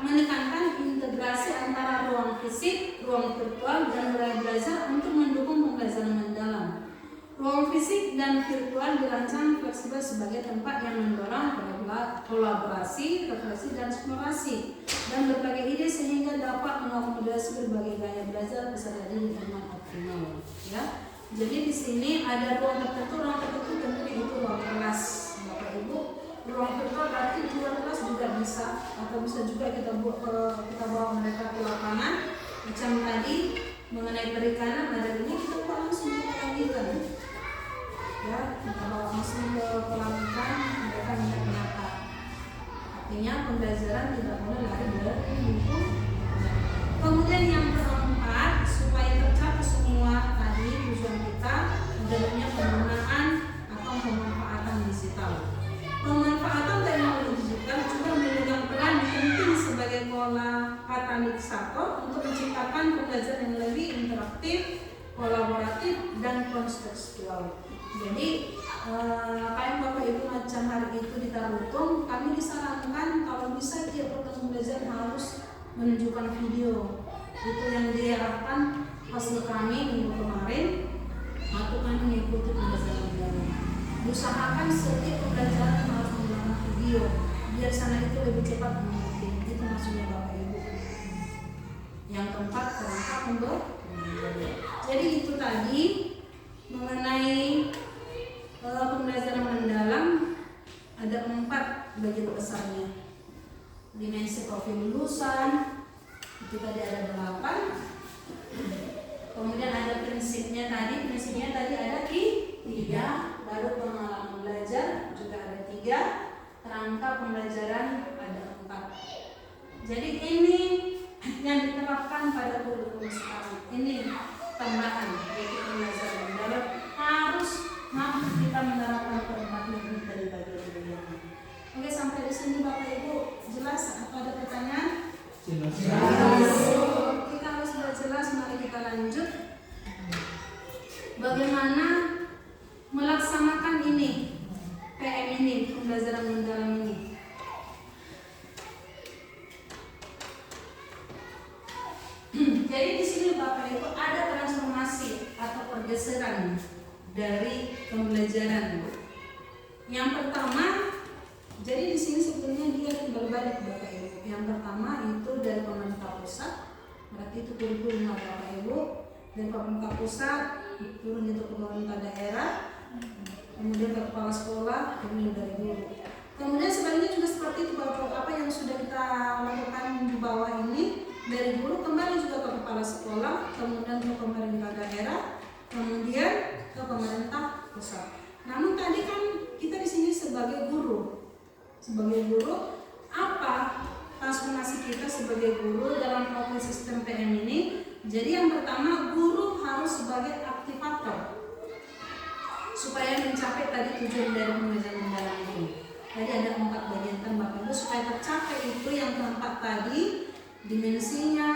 menekankan integrasi antara ruang fisik, ruang virtual, dan wilayah belajar untuk mendukung pembelajaran mendalam. Ruang fisik dan virtual dirancang fleksibel sebagai tempat yang mendorong kolaborasi, refleksi, dan eksplorasi dan berbagai ide sehingga dapat mengakomodasi berbagai gaya belajar peserta didik dengan optimal. Ya, jadi di sini ada ruang tertentu tentunya itu ruang kelas, Bapak Ibu. Ruang virtual berarti di luar kelas juga bisa, atau bisa juga kita bawa mereka ke lapangan. Macam tadi mengenai perikanan, ada ini kita bawa langsung ke kolam ikan. Ya, kita bawa langsung ke kolam ikan, mereka nyata. Artinya pembelajaran tidak boleh lari dari buku. Kemudian yang keempat, supaya tercapai semua tadi tujuan kita, adanya penggunaan atau pemanfaatan digital. Pemanfaatan teknologi digital juga memegang peran penting sebagai pola katalisator untuk menciptakan pembelajaran yang lebih interaktif, kolaboratif, dan kontekstual. Jadi kayak Bapak Ibu macam hari itu di Tarutung, kami disarankan kalau bisa tiap program belajar harus menunjukkan video. Itu yang diharapkan hasil kami minggu kemarin, atau kami mengikuti pembelajaran daring. Usahakan setiap pembelajaran harus menggunakan video biar sana itu lebih cepat mengerti. Itu maksudnya Bapak Ibu. Yang keempat, kerangka pembelajaran. Jadi itu tadi mengenai pembelajaran mendalam, ada 4 bagian besarnya. Dimensi profil lulusan itu tadi ada 8. Kemudian ada prinsipnya tadi ada 3. Baru pengalaman belajar juga ada 3. Kerangka pembelajaran ada 4. Jadi ini yang diterapkan pada kurikulum sekarang. Ini tambahan yaitu pembelajaran mendalam harus mampu kita menerapkan perkembangan ini dari bagian-bagian. Oke, sampai di sini Bapak Ibu jelas atau ada pertanyaan? Jelas. Kita harus sudah jelas, mari kita lanjut. Bagaimana melaksanakan ini, PM ini, pembelajaran mendalam ini? Jadi di sini Bapak Ibu ada transformasi atau pergeseran dari pembelajaran. Yang pertama, jadi di sini sebetulnya dia berbalik Bapak Ibu. Yang pertama itu dari pemerintah pusat, berarti itu kurikulum Bapak Ibu. Dari pemerintah pusat turun itu ke pemerintah daerah, kemudian ke kepala sekolah, kemudian dari guru. Kemudian sebaliknya juga seperti itu Bapak, apa yang sudah kita lakukan di bawah ini dari guru kembali juga ke kepala sekolah, kemudian ke pemerintah daerah, kemudian ke pemerintah pusat. Namun tadi kan kita di sini sebagai guru apa transformasi kita sebagai guru dalam proses sistem PM ini? Jadi yang pertama, guru harus sebagai aktivator supaya mencapai tadi tujuan dari pembelajaran mendalam itu. Tadi ada 4 bagian kan Bapak Ibu, supaya tercapai itu yang keempat tadi, dimensinya,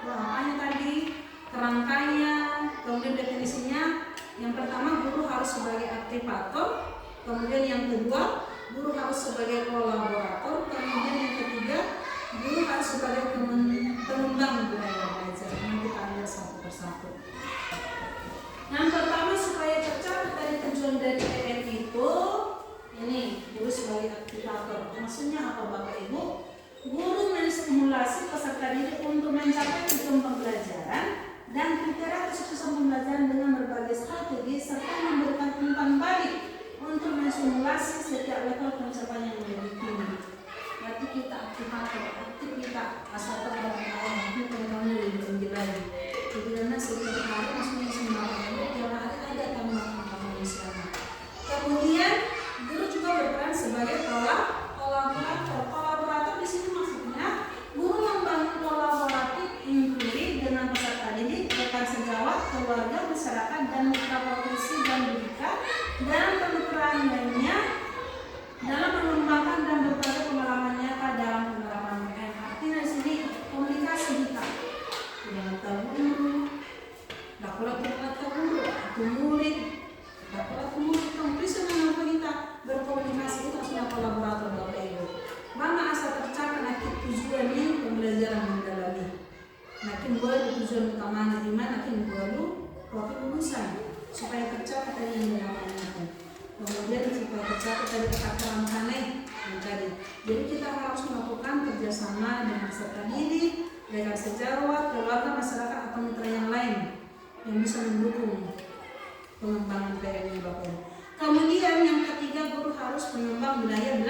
apanya tadi, kerangkanya, kemudian definisinya. Yang pertama, guru harus sebagai aktivator. Kemudian yang kedua, guru harus sebagai kolaborator. Kemudian yang ketiga, guru harus sebagai pengembang budaya belajar. Nanti kita lihat satu persatu. Yang pertama, supaya tercapai dari tujuan dari PM itu, ini guru sebagai aktivator. Maksudnya apa Bapak Ibu? Guru menstimulasi peserta didik untuk mencapai tujuan pembelajaran dan kriteria kesuksesan pembelajaran dengan berbagai strategi serta memberikan umpan balik untuk menstimulasi setiap level pencapaian yang lebih tinggi. Berarti kita aktivator, aktif kita asal terbawa nanti pengetahuan lebih tinggi lagi. Jadi karena setiap hari maksudnya sembako tiap hari ada tambahan di sana. Kemudian guru juga berperan sebagai kolaborator. Kolaborator di sini maksudnya guru membangun kolaboratif inklusif dengan peserta didik, rekan sejawat, keluarga, masyarakat, dan mitra profesi dan pendidikan dalam penuturan lainnya dalam mengembangkan dan berbagai pengalaman nyata dalam penerapan PM. Artinya di sini komunikasi kita dengan guru, laporatorium guru, atau murid, laporatorium murid, bisa mengenal kita berkomunikasi itu harusnya kolaborator Bapak Ibu. Mana asal tercapai tujuan ini belajar keterampilan tadi. Jadi kita harus melakukan kerjasama dengan peserta didik, rekan sejawat, keluarga, masyarakat atau mitra yang lain yang bisa mendukung pengembangan PM ini Bapak Ibu. Kemudian yang ketiga, guru harus mengembang budaya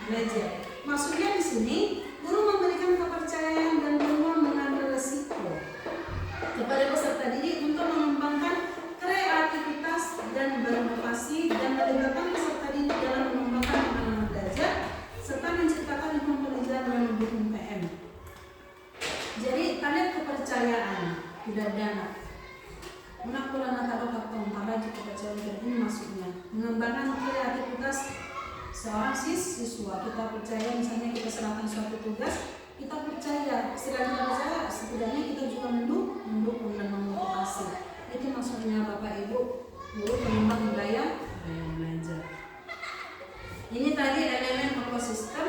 belajar. Maksudnya di sini guru memberikan kepercayaan dan peluang mengambil resiko kepada peserta didik untuk mengembangkan kreativitas dan berinovasi dan melibatkan peserta didik dalam mengembangkan pengalaman belajar serta menciptakan lingkungan belajar yang mendukung PM. Jadi tanda kepercayaan tidak dana. Menakulan atau kakong pada kepercayaan ini maksudnya mengembangkan kreativitas seorang siswa. Kita percaya misalnya kita serahkan suatu tugas, kita percaya selain kita percaya setidaknya kita juga mendukung dan memotivasi. Itu maksudnya Bapak Ibu guru pengembang budaya belajar. Ini tadi elemen ekosistem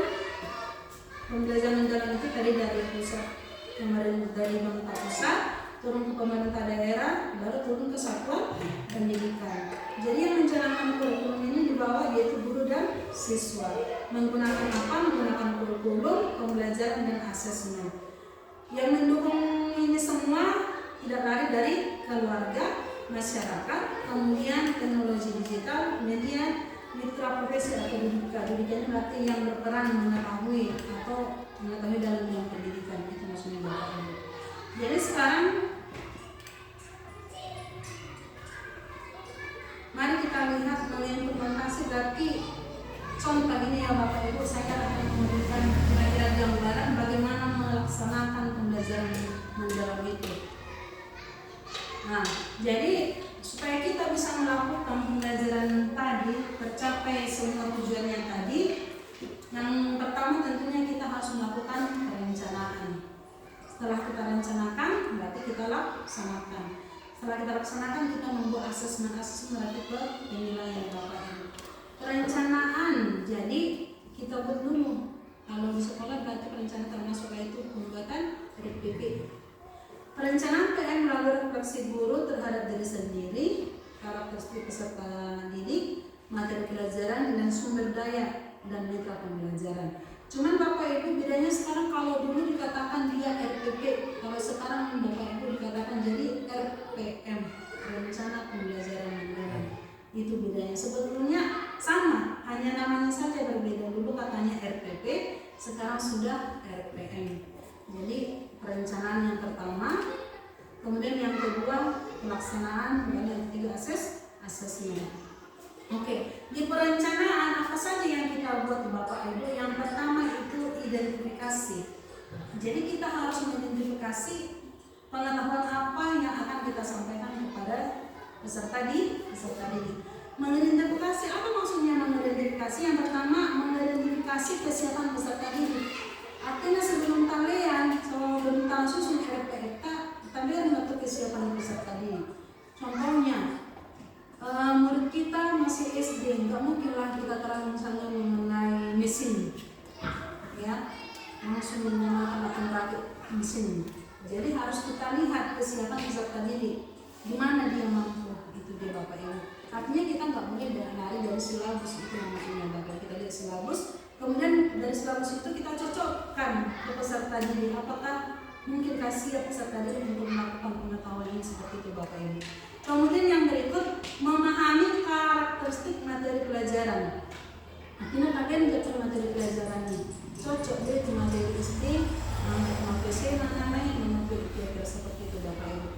pembelajaran mendalam itu tadi dari pusat kemarin dari pemerintah pusat turun ke pemerintah daerah, baru turun ke satuan pendidikan. Jadi yang menjalankan kurikulum ini di bawah yaitu guru dan siswa. Menggunakan apa? Menggunakan kurikulum, pembelajaran dan asesmen. Yang mendukung ini semua tidak lari dari keluarga, masyarakat, kemudian teknologi digital, media, mitra profesi atau didikan berarti yang berperan mengetahui atau mengetahui dalam bidang pendidikan. Itu maksudnya Bapak Ibu. Jadi sekarang mari kita lihat mengimplementasi berarti contoh ini ya Bapak Ibu, saya akan memberikan kira-kira gambaran bagaimana melaksanakan pembelajaran mendalam itu. Nah, jadi supaya kita bisa melakukan pembelajaran tadi tercapai semua tujuannya tadi, yang pertama tentunya kita harus melakukan perencanaan. Setelah kita rencanakan, berarti kita laksanakan. Setelah kita laksanakan, kita membuat asesmen berarti ke penilaian Bapak Ibu. Perencanaan, jadi kita buat dulu. Kalau di sekolah berarti perencanaan termasuk itu pembuatan RPP. Perencanaan PM melalui refleksi guru terhadap diri sendiri, karakteristik peserta didik, materi pelajaran dan sumber daya dan mitra pembelajaran. Cuman Bapak Ibu bedanya sekarang kalau dulu dikatakan dia RPP, kalau sekarang Bapak Ibu dikatakan jadi RPM, rencana pembelajaran mendalam. Itu bedanya. Sebetulnya sama, hanya namanya saja berbeda. Dulu katanya RPP, sekarang sudah RPM. Jadi perencanaan yang pertama, kemudian yang kedua pelaksanaan, dan yang ketiga asesmen. Oke, di perencanaan apa saja yang kita buat Bapak Ibu? Yang pertama itu identifikasi. Jadi kita harus mengidentifikasi pengetahuan apa yang akan kita sampaikan kepada peserta didik. Mengidentifikasi apa maksudnya mengidentifikasi? Yang pertama mengidentifikasi kesiapan peserta didik. Artinya sebelum talian, sebelum susun RPK, talian mengatur kesiapan peserta didik. Contohnya, murid kita masih SD, nggak mungkinlah kita terang misalnya mengenai mesin, ya, langsung menggunakan alat rakit mesin. Jadi harus kita lihat kesiapan peserta didik, di mana dia mampu, itu dia Bapak Ibu. Artinya kita nggak boleh lari dari silabus, itu namanya Bapak. Kita lihat silabus, kemudian dari silabus itu kita cocokkan ke peserta didik. Apakah mungkin kasih peserta didik untuk melakukan pengetahuan ini seperti itu Bapak Ibu. Kemudian yang berikut memahami karakteristik materi pelajaran. Artinya kalian baca materi pelajarannya cocok dia di materi SD, materi namanya materi kira-kira seperti itu Bapak Ibu.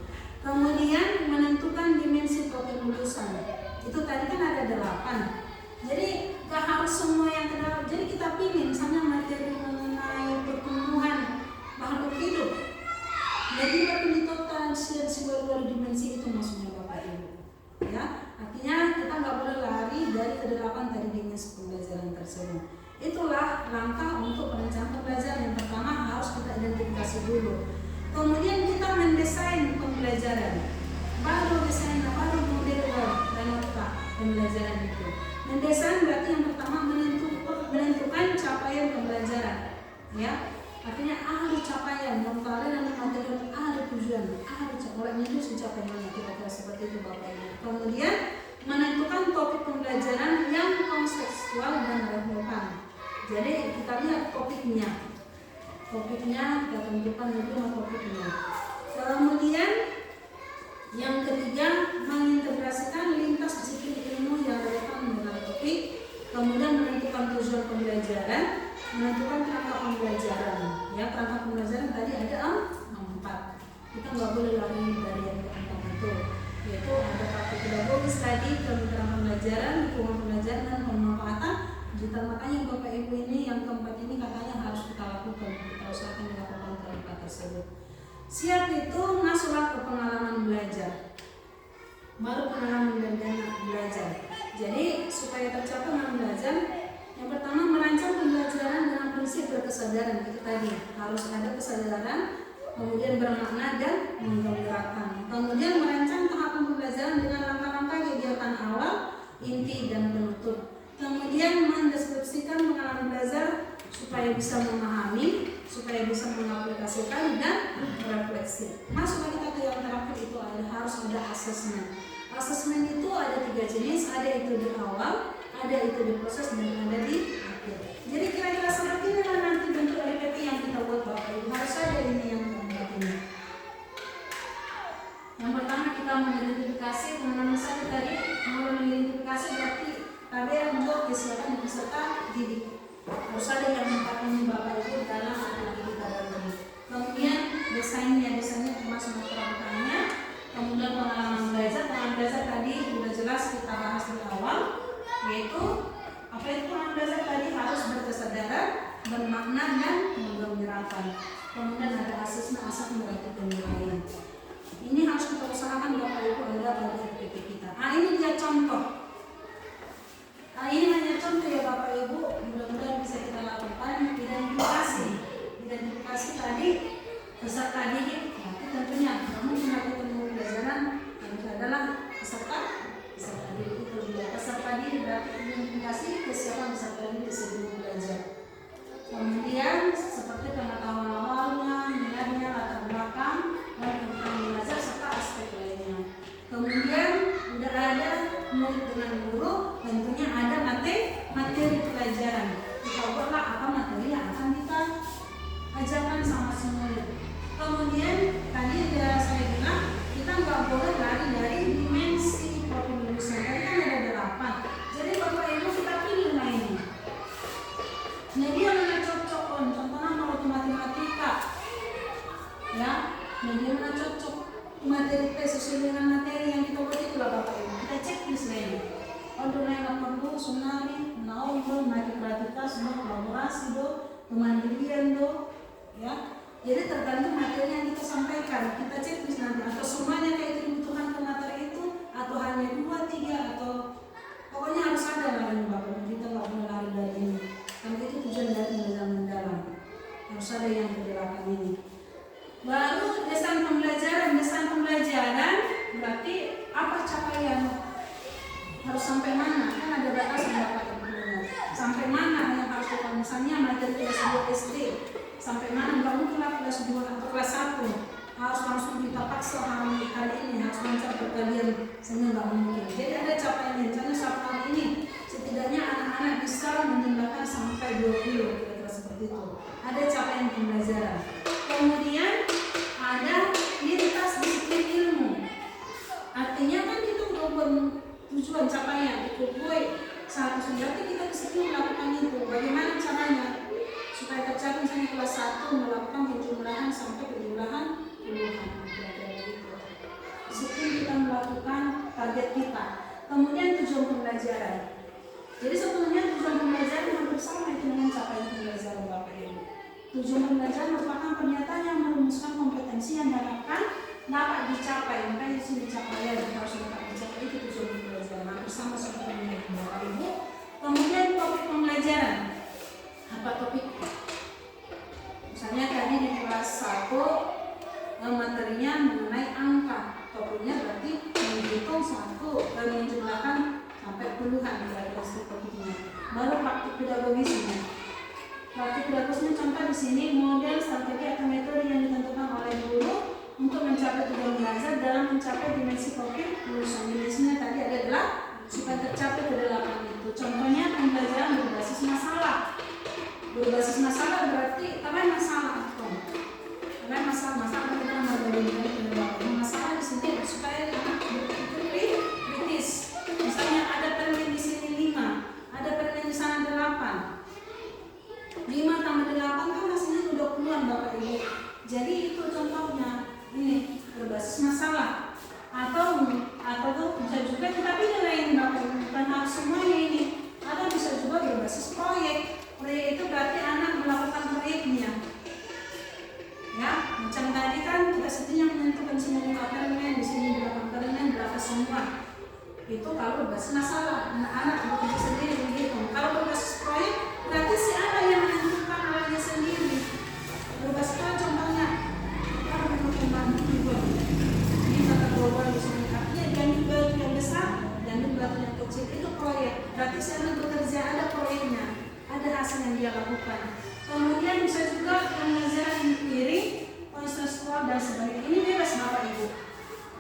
Kemudian menentukan dimensi profil lulusan. Itu tadi kan ada 8. Jadi gak harus semua yang kenal. Jadi kita pilih misalnya materi mengenai pertumbuhan makhluk hidup. Jadi berarti total seluruh dimensi itu maksudnya Bapak Ibu. Ya, artinya kita nggak boleh lari dari ke-8 tadi dimensi pembelajaran tersebut. Itulah langkah untuk perencanaan pembelajaran. Yang pertama harus kita identifikasi dulu. Kemudian kita mendesain pembelajaran. Baru desain, baru model dan nota pembelajaran itu. Mendesain berarti yang pertama menentukan capaian pembelajaran. Ya. Artinya ada capaian, kalian dan materi ada tujuan, ada capaian itu mencapai mana kira-kira seperti itu Bapak Ibu. Kemudian menentukan topik pembelajaran yang kontekstual dan Jadi kita lihat topiknya kita tentukan dulu topiknya. Kemudian yang ketiga, mengintegrasikan lintas disiplin ilmu yang relevan dengan topik. Kemudian menentukan tujuan pembelajaran, menentukan kerangka pembelajaran. Ya, kerangka pembelajaran tadi ada 4. Kita nggak boleh lari dari yang keempat itu, yaitu ada praktik pedagogis tadi, kerangka pembelajaran, lingkungan pembelajaran, dan pemanfaatan. Makanya Bapak Ibu ini yang keempat ini katanya harus kita lakukan, kita usahakan dilakukan keempat tersebut. Siap itu masuklah ke pengalaman belajar, baru pengalaman dan belajar. Jadi supaya tercapai pengalaman belajar, yang pertama merancang pembelajaran dengan prinsip berkesadaran. Itu tadi harus ada kesadaran, kemudian bermakna dan menggembirakan. Kemudian merancang tahapan pembelajaran dengan langkah-langkah kegiatan awal, inti dan penutup. Kemudian mendeskripsikan pengalaman belajar supaya bisa memahami, supaya bisa mengaplikasikan dan refleksi. Masuk kita ke yang terakhir itu harus ada asesmen. Asesmen itu ada 3 jenis, ada itu di awal, ada itu di proses, dan ada di akhir. Jadi kira-kira seperti ini nanti bentuk RPP yang kita buat Bapak Ibu. Harus ada ini yang keempat ini. Yang pertama kita mengidentifikasi pengenalan saya tadi, mengidentifikasi berarti tabel untuk kesiapan peserta didik. Harus ada yang 4 ini Bapak Ibu dalam aktivitas kita tadi. Kemudian desainnya termasuk perangkatnya. Kemudian pengalaman belajar tadi sudah jelas kita bahas di awal, yaitu apa itu pengalaman belajar tadi harus berkesadaran, bermakna dan menggembirakan. Kemudian ada asesmen berarti penilaian. Ini harus kita usahakan Bapak Ibu ada pada RPP kita. Ini dia contoh. Ini hanya contoh ya Bapak Ibu, mudah-mudahan bisa kita lakukan. Identifikasi tadi peserta didik, nanti tentunya namun melakukan pembelajaran yang adalah peserta didik itu dia. Peserta didik berarti identifikasi kesiapan peserta didik sebelum belajar. Kemudian seperti pengetahuan awalnya, minatnya, latar belakang, dan tentang belajar serta aspek lainnya. Kemudian sudah ada murid dengan guru, tentunya ada materi pelajaran. Kita buatlah apa materi yang akan kita ajarkan sama si murid. Kemudian tadi saya bilang kita nggak boleh lari dari dimensi profil lulusan. Tadi kan ada 8. Jadi Bapak Ibu kita pilih lah ini. Media mana cocok contohnya kalau matematika, ya media mana cocok materi tes sesuai dengan materi yang kita buat itulah Bapak Ibu. Kita cek di sini. Untuk naik perlu sunari, naik kreativitas, kolaborasi kemandirian ya. Jadi tergantung materi yang kita sampaikan, kita cek nanti atau semuanya kayak itu dibutuhkan ke materi itu, atau hanya 2, 3 atau pokoknya harus ada lah ini Bapak. Kita nggak boleh lari dari ini. Karena itu tujuan dari pembelajaran mendalam. Harus ada yang di belakang ini. Baru desain pembelajaran berarti apa capaian? Harus sampai mana? Kan ada batas Bapak Ibu. Sampai mana yang harus kita misalnya materi kelas 2 SD. Sampai mana nggak mungkin lah kelas 2 atau kelas 1 harus langsung kita paksa hari ini harus lancar perkalian, sehingga nggak mungkin. Jadi ada capaiannya. Misalnya satu hari ini setidaknya anak-anak bisa menjumlahkan sampai 20 kira-kira seperti itu. Ada capaian pembelajaran. Kemudian ada lintas disiplin ilmu. Artinya kan kita udah tujuan capaian itu gue satu berarti kita disiplin melakukan itu. Bagaimana caranya supaya tercapai misalnya kelas 1 melakukan penjumlahan sampai penjumlahan puluhan. Disiplin kita melakukan target kita. Kemudian tujuan pembelajaran. Jadi sebetulnya tujuan pembelajaran hampir sama itu dengan capaian pembelajaran Bapak Ibu. Tujuan pembelajaran merupakan pernyataan yang merumuskan kompetensi yang dapat dicapai. Makanya di sini capaian harus dapat dicapai itu tujuan pembelajaran. Hampir sama seperti ini Bapak Ibu. Kemudian topik pembelajaran. Apa topik? Misalnya tadi di kelas 1 materinya mengenai angka. Topiknya berarti menghitung menjumlahkan sampai puluhan dari topiknya. Baru praktik pedagogisnya. Praktik pedagogisnya contoh di sini model, strategi atau metode yang ditentukan oleh guru untuk mencapai tujuan belajar dalam mencapai dimensi profil lulusan. Dimensinya tadi ada supaya tercapai ke 8 itu. Contohnya pembelajaran berbasis masalah. Berbasis masalah berarti kalian masalah. Kalian masalah kita berbeda. Masalah di sini supaya anak berpikir kritis. Misalnya ada permen di sini 5, ada permen di sana 8. 5 tambah 8 kan hasilnya 20-an Bapak Ibu. Jadi itu contohnya ini berbasis masalah. Atau tuh bisa juga kita pilih lain Bapak Ibu, bukan harus semuanya ini. Atau bisa juga berbasis proyek. Proyek itu berarti anak melakukan proyeknya. Ya, macam tadi kan kita sendiri yang menentukan semua permen, di sini berapa permen, berapa semua. Itu kalau berbasis masalah, anak-anak bekerja sendiri begitu. Kalau berbasis proyek, berarti si anak yang menentukan alatnya sendiri. Berbasis proyek contohnya, kita menentukan bahan juga. Ini tata global di sini. Artinya jangan batu yang besar, jangan batu yang kecil. Itu proyek. Berarti si anak bekerja ada proyeknya, ada hasil yang dia lakukan. Kemudian bisa juga pembelajaran empirik, kontekstual dan sebagainya. Ini bebas Bapak Ibu,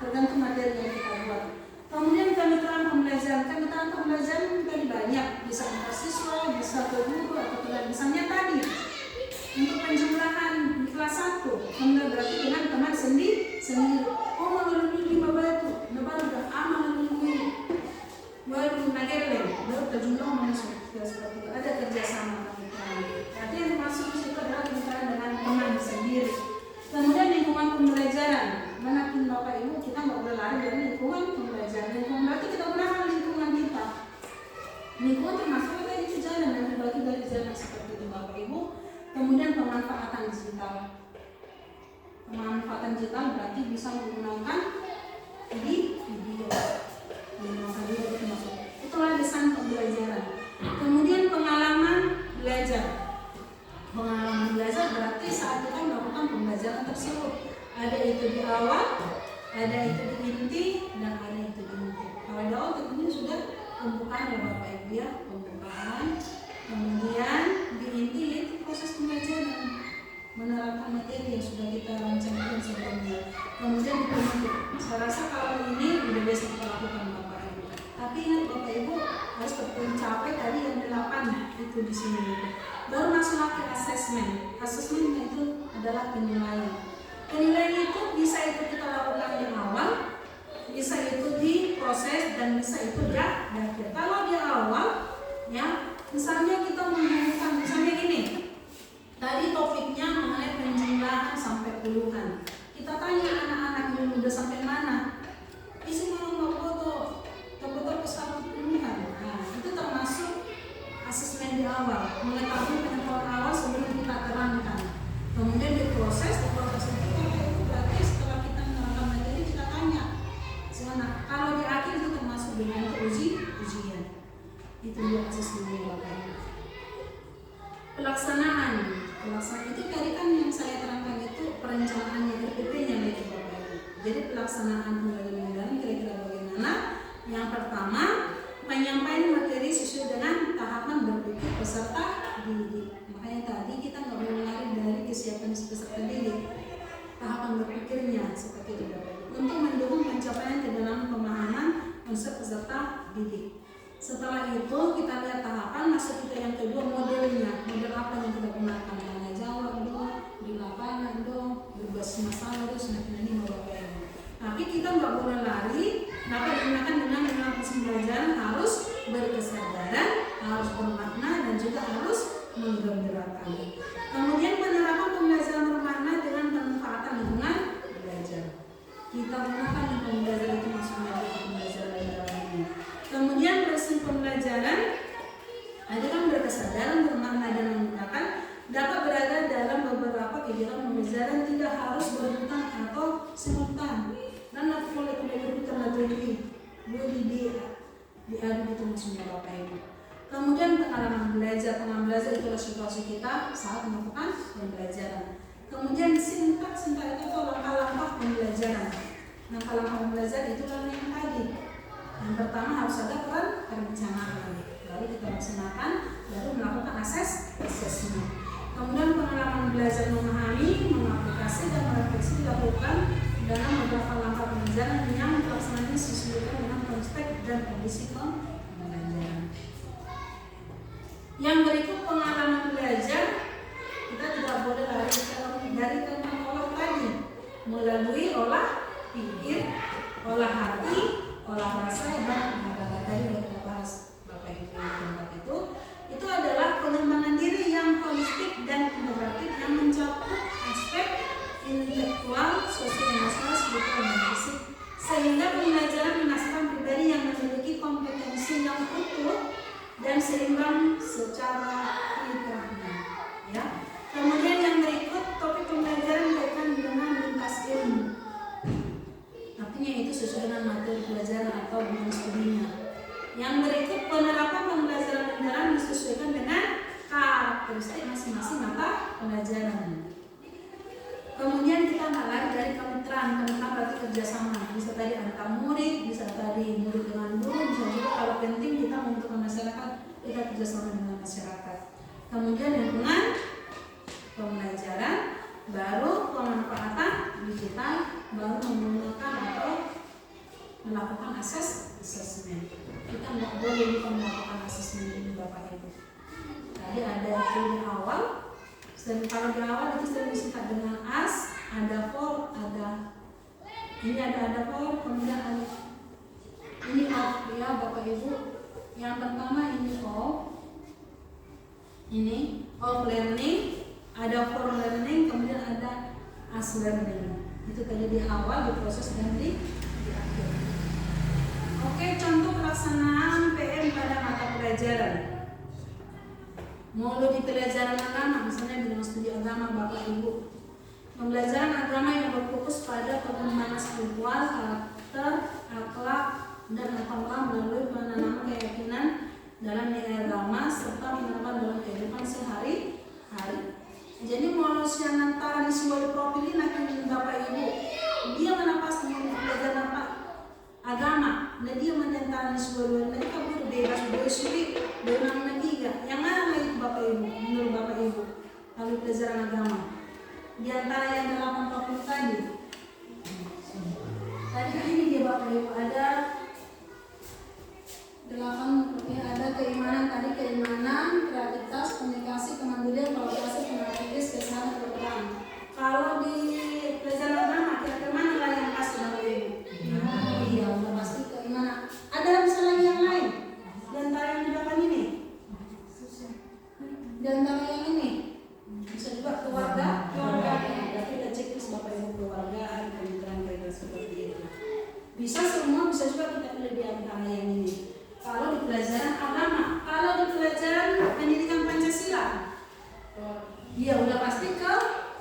tergantung materi yang kita buat. Kemudian kemitraan pembelajaran tadi banyak, bisa antar siswa, bisa ke guru atau ke misalnya tadi untuk penjumlahan di kelas 1, kemudian berarti dengan teman sendiri. Oh mengelungi 5 batu, baru dah mengelungi baru nageleng, baru terjumlah masuk seperti itu. Ada kerjasama. Berarti yang dimaksud di situ adalah kemitraan dengan teman sendiri. Kemudian lingkungan pembelajaran. Manakin Bapak Ibu, kita nggak boleh lari dari lingkungan pembelajaran. Lingkungan berarti kita gunakan lingkungan kita. Lingkungan termasuk tadi itu jalan dan dibagi dari jalan seperti itu Bapak Ibu. Kemudian pemanfaatan digital. Pemanfaatan digital berarti bisa menggunakan video. Video itu masuk. Itulah desain pembelajaran. Kemudian pengalaman belajar. Pengalaman belajar berarti saat kita melakukan pembelajaran tersebut. Ada itu di awal, ada itu di inti, dan ada itu di inti. Kalau di awal tentunya sudah pembukaan ya Bapak Ibu ya, pembukaan. Kemudian di inti itu proses pembelajaran, menerapkan materi yang sudah kita rancangkan sebelumnya. Kemudian di penutup. Saya rasa kalau ini sudah biasa kita lakukan Bapak Ibu. Tapi ingat Bapak Ibu harus tercapai tadi yang 8 itu di sini. Baru masuk ke asesmen. Asesmen itu adalah penilaian. Penilaian itu bisa itu kita lakukan di awal, bisa itu di proses, dan bisa itu di akhir. Kalau di awal, ya misalnya kita menggunakan misalnya gini. Tadi topiknya mengenai penjumlahan sampai puluhan. Kita tanya anak-anak dulu udah sampai mana? Isi mau foto, foto sampai puluhan. Nah, itu termasuk asesmen di awal, mengetahui pengetahuan awal sebelum kita terangkan. Kemudian diproses itu berarti setelah kita menerangkan materi kita tanya. Sebenarnya kalau di akhir itu termasuk dengan ujian. Itu dia asesmen di awal. Pelaksanaan itu tadi kan yang saya terangkan itu perencanaannya RPP-nya itu Bapak Ibu. Jadi pelaksanaan pembelajaran kira-kira bagaimana? Yang pertama, menyampaikan materi sesuai dengan tahapan berpikir peserta didik. Makanya tadi kita nggak boleh lari dari kesiapan peserta didik. Tahapan berpikirnya seperti itu Bapak Ibu. Untuk mendukung pencapaian kedalaman pemahaman konsep peserta didik. Setelah itu kita lihat tahapan, masuk kita yang kedua modelnya. Model apa yang kita gunakan? Tanya jawab dong, di lapangan dong, berbasis masalah itu semakin ini Bapak Ibu. Tapi kita nggak boleh lari. Dapat digunakan dengan proses pembelajaran harus berkesadaran, harus bermakna, dan juga harus menggembirakan. Kemudian penerapan pembelajaran bermakna dengan pemanfaatan lingkungan belajar. Kita gunakan lingkungan belajar itu maksudnya pembelajaran dalam ini. Kemudian proses pembelajaran ada kan berkesadaran, bermakna, dan menggunakan dapat berada dalam beberapa kegiatan pembelajaran, tidak harus berurutan atau simultan. Dan aku boleh terlatih diadu itu maksudnya Bapak Ibu. Kemudian pengalaman belajar itulah situasi kita saat melakukan pembelajaran. Kemudian sintak itu langkah-langkah pembelajaran. Langkah-langkah pembelajaran itulah yang tadi. Yang pertama harus ada perencanaan, lalu kita laksanakan, lalu melakukan asesmen. Kemudian pengalaman belajar memahami, mengaplikasi, dan merefleksi dilakukan dalam beberapa langkah pembelajaran yang pelaksananya disesuaikan dengan konteks dan kondisi pembelajaran. Yang berikut pengalaman belajar dari keempat olah tadi, melalui olah pikir, olah hati, olah rasa, dan kata tadi yang kita bahas Bapak Ibu yang tempat itu adalah pengembangan diri yang holistik dan integratif yang mencakup aspek intelektual, sosial, emosional, spiritual, dan fisik, sehingga pembelajaran menghasilkan pribadi yang memiliki kompetensi yang utuh dan seimbang secara fitrahnya. Ya. Kemudian yang berikut, topik pembelajaran berkaitan dengan lintas ilmu. Artinya itu sesuai dengan materi pelajaran atau bidang studinya. Yang berikut, penerapan pembelajaran mendalam disesuaikan dengan karakteristik masing-masing mata pelajaran. Kemudian kita mulai dari kemitraan. Kemitraan berarti kerjasama. Bisa tadi antar murid, bisa tadi murid dengan guru, bisa juga kalau penting kita membutuhkan masyarakat, kita kerjasama dengan masyarakat. Kemudian lingkungan pembelajaran, baru pemanfaatan digital, baru menggunakan atau melakukan asesmen. Kita nggak boleh lupa melakukan asesmen ini Bapak Ibu. Tadi ada di awal. Dan kalau di awal itu sering disingkat dengan as, ada for, ini ada for, kemudian ada ini of ya Bapak Ibu. Yang pertama ini of learning, ada for learning, kemudian ada as learning. Itu tadi di awal, di proses dan di akhir. Oke, contoh pelaksanaan PM pada mata pelajaran. Mulu di pelajaran agama, misalnya bidang studi agama Bapak Ibu. Pembelajaran agama yang berfokus pada pengembangan spiritual, karakter, akhlak, dan akhlak melalui penanaman keyakinan dalam nilai agama serta penerapan dalam kehidupan sehari-hari. Jadi manusia antara di sebuah profil ini nanti Bapak Ibu, dia menapas belajar apa agama, dan dia menentang sebuah mereka berbebas bersuri dengan tiga. Yang mana itu Bapak Ibu? Menurut Bapak Ibu, lalu pelajaran agama di antara yang 8 topik tadi. Tadi ini dia Bapak Ibu ada 8 ya, ada keimanan tadi, keimanan, kreativitas, komunikasi, kemandirian, kolaborasi, pengabdian, kesehatan, kedokteran. Kalau di pelajaran agama kira-kira mana lah yang pasti Bapak Ibu? Iya, udah pasti keimanan. Ada misalnya yang lain di antara yang di belakang ini? Di antara yang ini bisa juga keluarga. Berarti ada checklist Bapak Ibu, keluarga, kemitraan seperti itu. Bisa semua, bisa juga kita pilih di antara yang ini. Kalau di pelajaran agama, kalau di pelajaran pendidikan Pancasila, dia udah pasti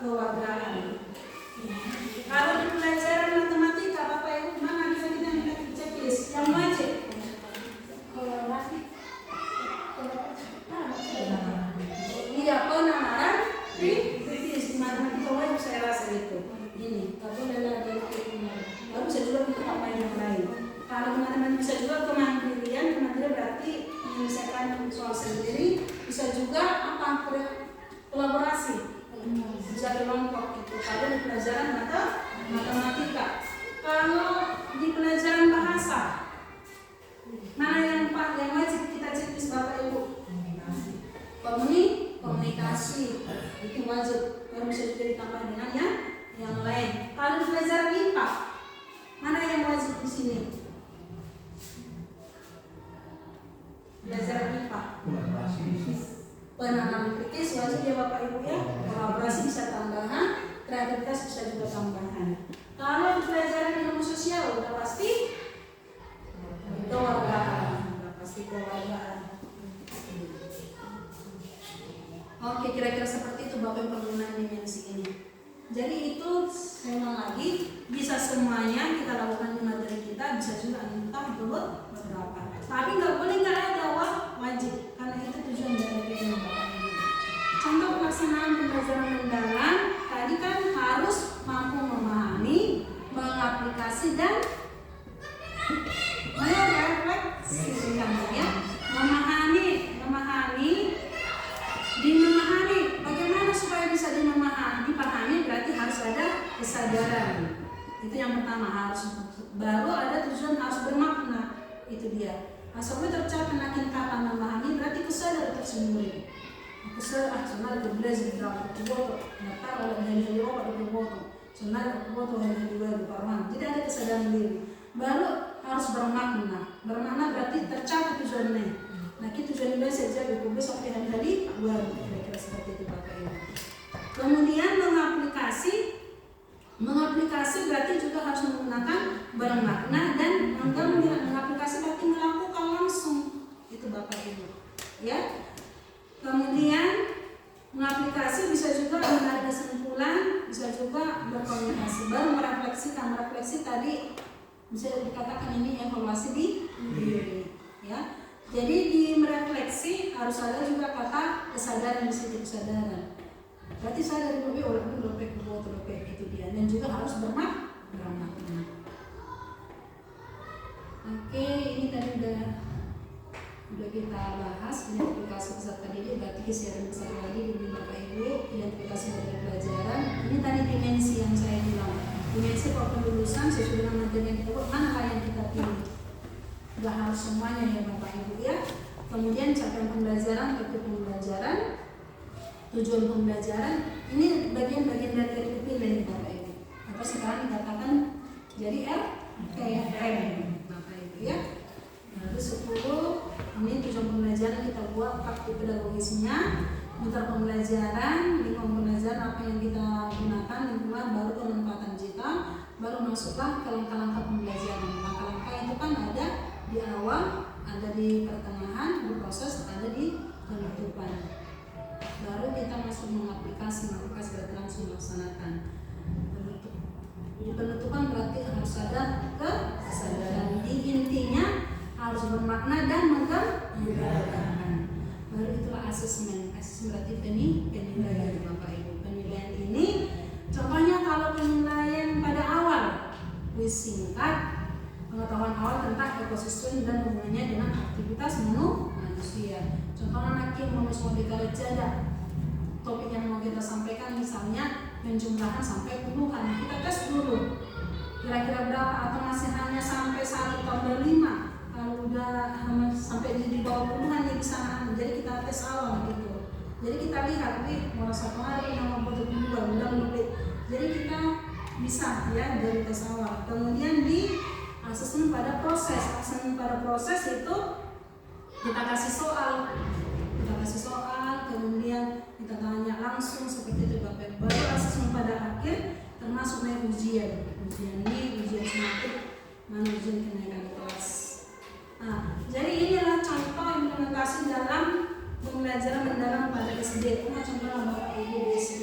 keluargaan. Kalau di pelajaran matematika, Bapak Ibu, mana bisa kita minta checklist yang wajib? Iya, penamaran kritis. Di matematika wajib saya rasa itu. Ini, kalau adalah dari baru bisa juga untuk apa yang lain. Kalau teman-teman bisa juga kemandirian berarti menyelesaikan soal sendiri, bisa juga apa kolaborasi, bisa kelompok itu. Kalau di pelajaran matematika, kalau di pelajaran bahasa, mana yang wajib kita cek Bapak Ibu? Komunikasi itu wajib, baru bisa juga ditambah dengan yang lain. Kalau di pelajaran IPA, mana yang wajib di sini? Pelajaran IPA. Penanaman kritis wajib ya Bapak Ibu ya. Kolaborasi bisa tambahan, kreativitas bisa juga tambahan. Kalau di pelajaran ilmu sosial udah pasti kewargaan, udah pasti kewargaan. Oke, kira-kira seperti itu Bapak penggunaan dimensi ini. Jadi itu saya ulang lagi, bisa semuanya kita lakukan di materi kita, bisa juga entah beberapa. Tapi nggak boleh nggak ada wajib, karena itu tujuan dari PPM Bapak Ibu. Contoh pelaksanaan pembelajaran mendalam tadi kan harus mampu memahami, mengaplikasi dan merefleksikan ya. Memahami. Bagaimana supaya bisa dipahami? Berarti harus ada kesadaran. Itu yang pertama, harus baru ada tujuan, harus bermakna. Itu dia. Asal tercapai makin kata memahami berarti kesadaran tersendiri. Aku sebenarnya aku belajar di dalam aku boto, natal ada hari-hari obat aku boto, sebenarnya aku boto hari-hari baru paruhan. Tidak ada kesadaran diri. Baru harus bermakna. Bermakna berarti tercapai tujuannya. Nah kita tujuan belajar jadi aku besok hari-hari baru kira-kira seperti itu Bapak Ibu. Kemudian mengaplikasi berarti juga harus menggunakan bermakna dan mengaplikasi berarti melakukan langsung. Itu Bapak Ibu. Ya. Kemudian mengaplikasi bisa juga menarik kesimpulan, bisa juga berkomunikasi. Baru merefleksi tadi bisa dikatakan ini evaluasi di diri. Ya. Jadi di merefleksi harus ada juga kata kesadaran di situ kesadaran. Berarti saya dari lebih orang itu lopek itu dia dan juga harus bermakna. Oke, ini tadi udah kita bahas identifikasi peserta didik, berarti kesiapan peserta didik di Bapak Ibu, identifikasi dari pelajaran. Ini tadi dimensi yang saya bilang, dimensi kelulusan sesuai dengan materi yang kita buat, mana yang kita pilih. Gak harus semuanya ya Bapak Ibu ya. Kemudian capaian pembelajaran, topik pembelajaran, tujuan pembelajaran, ini bagian-bagian dari pilih Bapak Ibu. Atau sekarang dikatakan jadi RPM Bapak Ibu ya. Lalu 10 ini tujuan pembelajaran kita buat praktik pedagogisnya, muter pembelajaran, lingkungan pembelajaran apa yang kita gunakan, lingkungan baru pemanfaatan digital, baru masuklah ke langkah-langkah pembelajaran. Langkah-langkah itu kan ada di awal, ada di pertengahan, di proses, ada di penutupan. Baru kita masuk mengaplikasi berarti langsung melaksanakan. Di penutupan berarti harus ada kesadaran. Intinya harus bermakna dan menggerakkan. Baru itulah asesmen. Asesmen berarti penilaian Bapak Ibu. Penilaian ini contohnya kalau penilaian pada awal kuis singkat, pengetahuan awal tentang ekosistem dan hubungannya dengan aktivitas manusia. Contohnya nanti menulis model jada. Topik yang mau kita sampaikan misalnya penjumlahan sampai puluhan. Kita tes dulu. Kira-kira berapa atau masih hanya sampai 1 tambah 5. Kalau udah sampai di bawah puluhan ya bisa. Jadi kita tes awal gitu. Jadi kita lihat mau 1 hari yang mau butuh 2 udah mulai. Jadi kita bisa ya dari tes awal. Kemudian di asesmen pada proses. Asesmen pada proses itu kita kasih soal, kemudian kita tanya langsung seperti itu Bapak. Baru asesmen pada akhir termasuk ujian ini ujian semakin ujian kenaikan kelas. Nah, jadi inilah contoh implementasi dalam pembelajaran mendalam pada SD. Ini contoh Bapak Ibu di SD.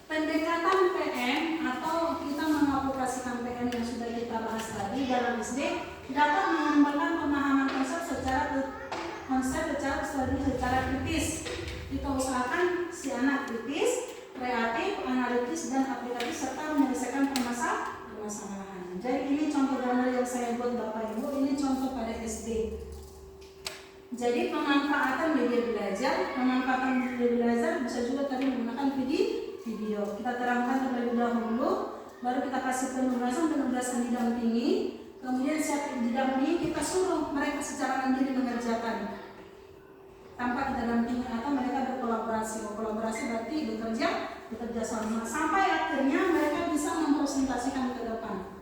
Pendekatan PM atau kita mengaplikasikan PM yang sudah kita bahas tadi dalam SD dapat mengembangkan pemahaman konsep secara kritis. Kita usahakan si anak kritis, kreatif, analitis, dan aplikatif serta menyelesaikan permasalahan. Jadi ini contoh gambar yang saya buat Bapak Ibu. Ini contoh pada SD. Jadi pemanfaatan media belajar bisa juga tadi menggunakan video. Kita terangkan terlebih dahulu, baru kita kasih penugasan didampingi. Kemudian siap didampingi, kita suruh mereka secara mandiri mengerjakan tanpa kita dampingi atau mereka berkolaborasi. Kolaborasi berarti bekerja sama sampai akhirnya mereka bisa mempresentasikan ke depan.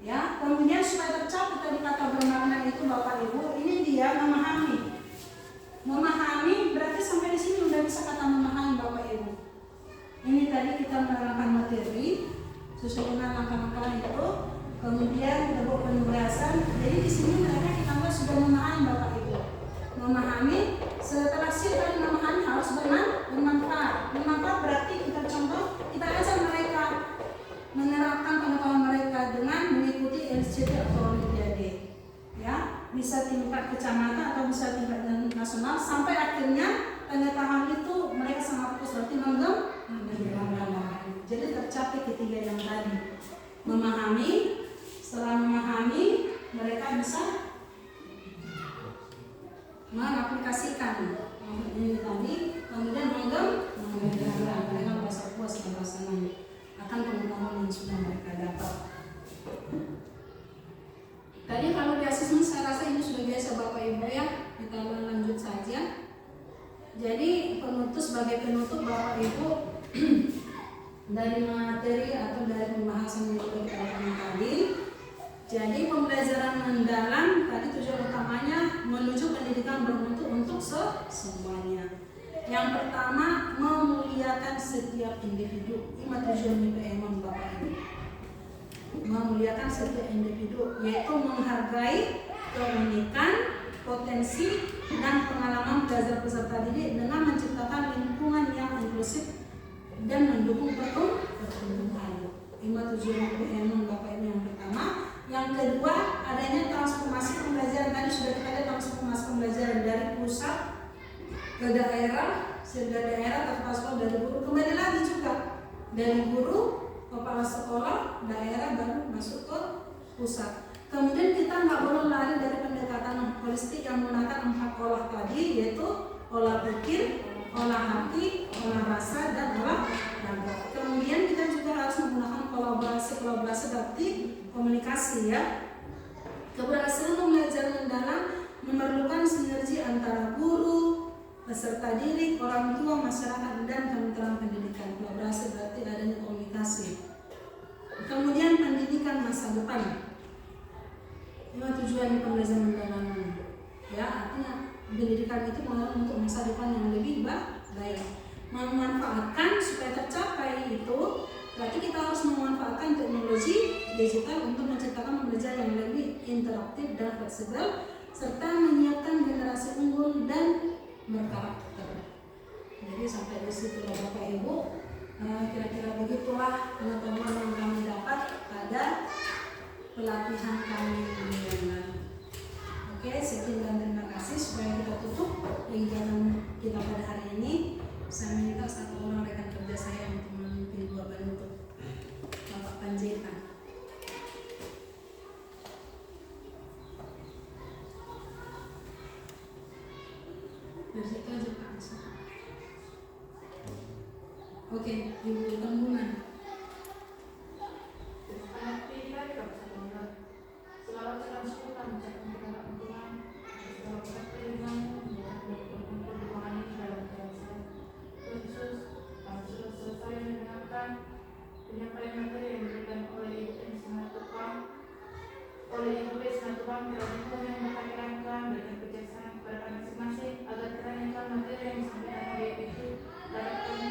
Ya, kemudian supaya tercapai tadi kata bermakna itu Bapak Ibu, ini dia memahami. Memahami berarti sampai di sini udah bisa kata memahami Bapak Ibu. Ini tadi kita menerangkan materi sesuai dengan langkah-langkah itu. Kemudian kita buat penugasan. Jadi di sini mereka kita anggap sudah memahami Bapak Ibu. Memahami, setelah tadi memahami harus bermanfaat. Bermanfaat berarti kita contoh, kita ajar mereka Jadi sebagai penutup Bapak Ibu dari materi atau dari pembahasan yang sudah kita lakukan tadi. Jadi pembelajaran mendalam tadi tujuan utamanya menuju pendidikan bermutu untuk semuanya. Yang pertama, memuliakan setiap individu. Ini tujuan IPM Bapak Ibu. Memuliakan setiap individu, yaitu menghargai keunikan, potensi, dan pengalaman belajar peserta didik dengan menciptakan lingkungan yang inklusif dan mendukung pertumbuhan. Ini tujuan IPM Bapak Ibu yang pertama. Yang kedua, adanya transformasi pembelajaran. Tadi sudah kita lihat transformasi pembelajaran dari pusat ke daerah, sehingga daerah atau sekolah dari guru kembali lagi juga dari guru kepala sekolah daerah baru masuk ke pusat. Kemudian kita nggak boleh lari dari pendekatan holistik yang menggunakan 4 olah tadi, yaitu olah pikir, olah hati, olah rasa, dan olah raga. Kemudian kita juga harus menggunakan kolaborasi berarti komunikasi ya. Keberhasilan belajar mendalam memerlukan sinergi antara guru, peserta didik, orang tua, masyarakat, dan Kementerian Pendidikan. Kolaborasi berarti adanya komunikasi. Kemudian pendidikan masa depan. Ini tujuan pembelajaran mendalam. Ya, artinya pendidikan itu mengarah untuk masa depan yang lebih baik. Memanfaatkan supaya tercapai itu, berarti kita harus memanfaatkan teknologi digital untuk menciptakan pembelajaran yang lebih interaktif dan fleksibel, serta menyiapkan generasi unggul dan berkarakter. Jadi sampai di situ Bapak Ibu, kira-kira begitulah pengetahuan yang kami dapat pada pelatihan kami ini. Oke, sekian dan terima kasih. Supaya kita tutup kegiatan kita pada hari ini, saya minta satu orang rekan kerja saya untuk memimpin dua penutup. Bapak Panjaitan. Bersitu aja Pak. Oke, Ibu Tanggungan. Penyampaian materi yang diberikan oleh Ibu Risma Tupang yang memperkirakan berikan kebijaksanaan kepada kami masing-masing agar kiranya materi yang disampaikan oleh Ibu dapat kami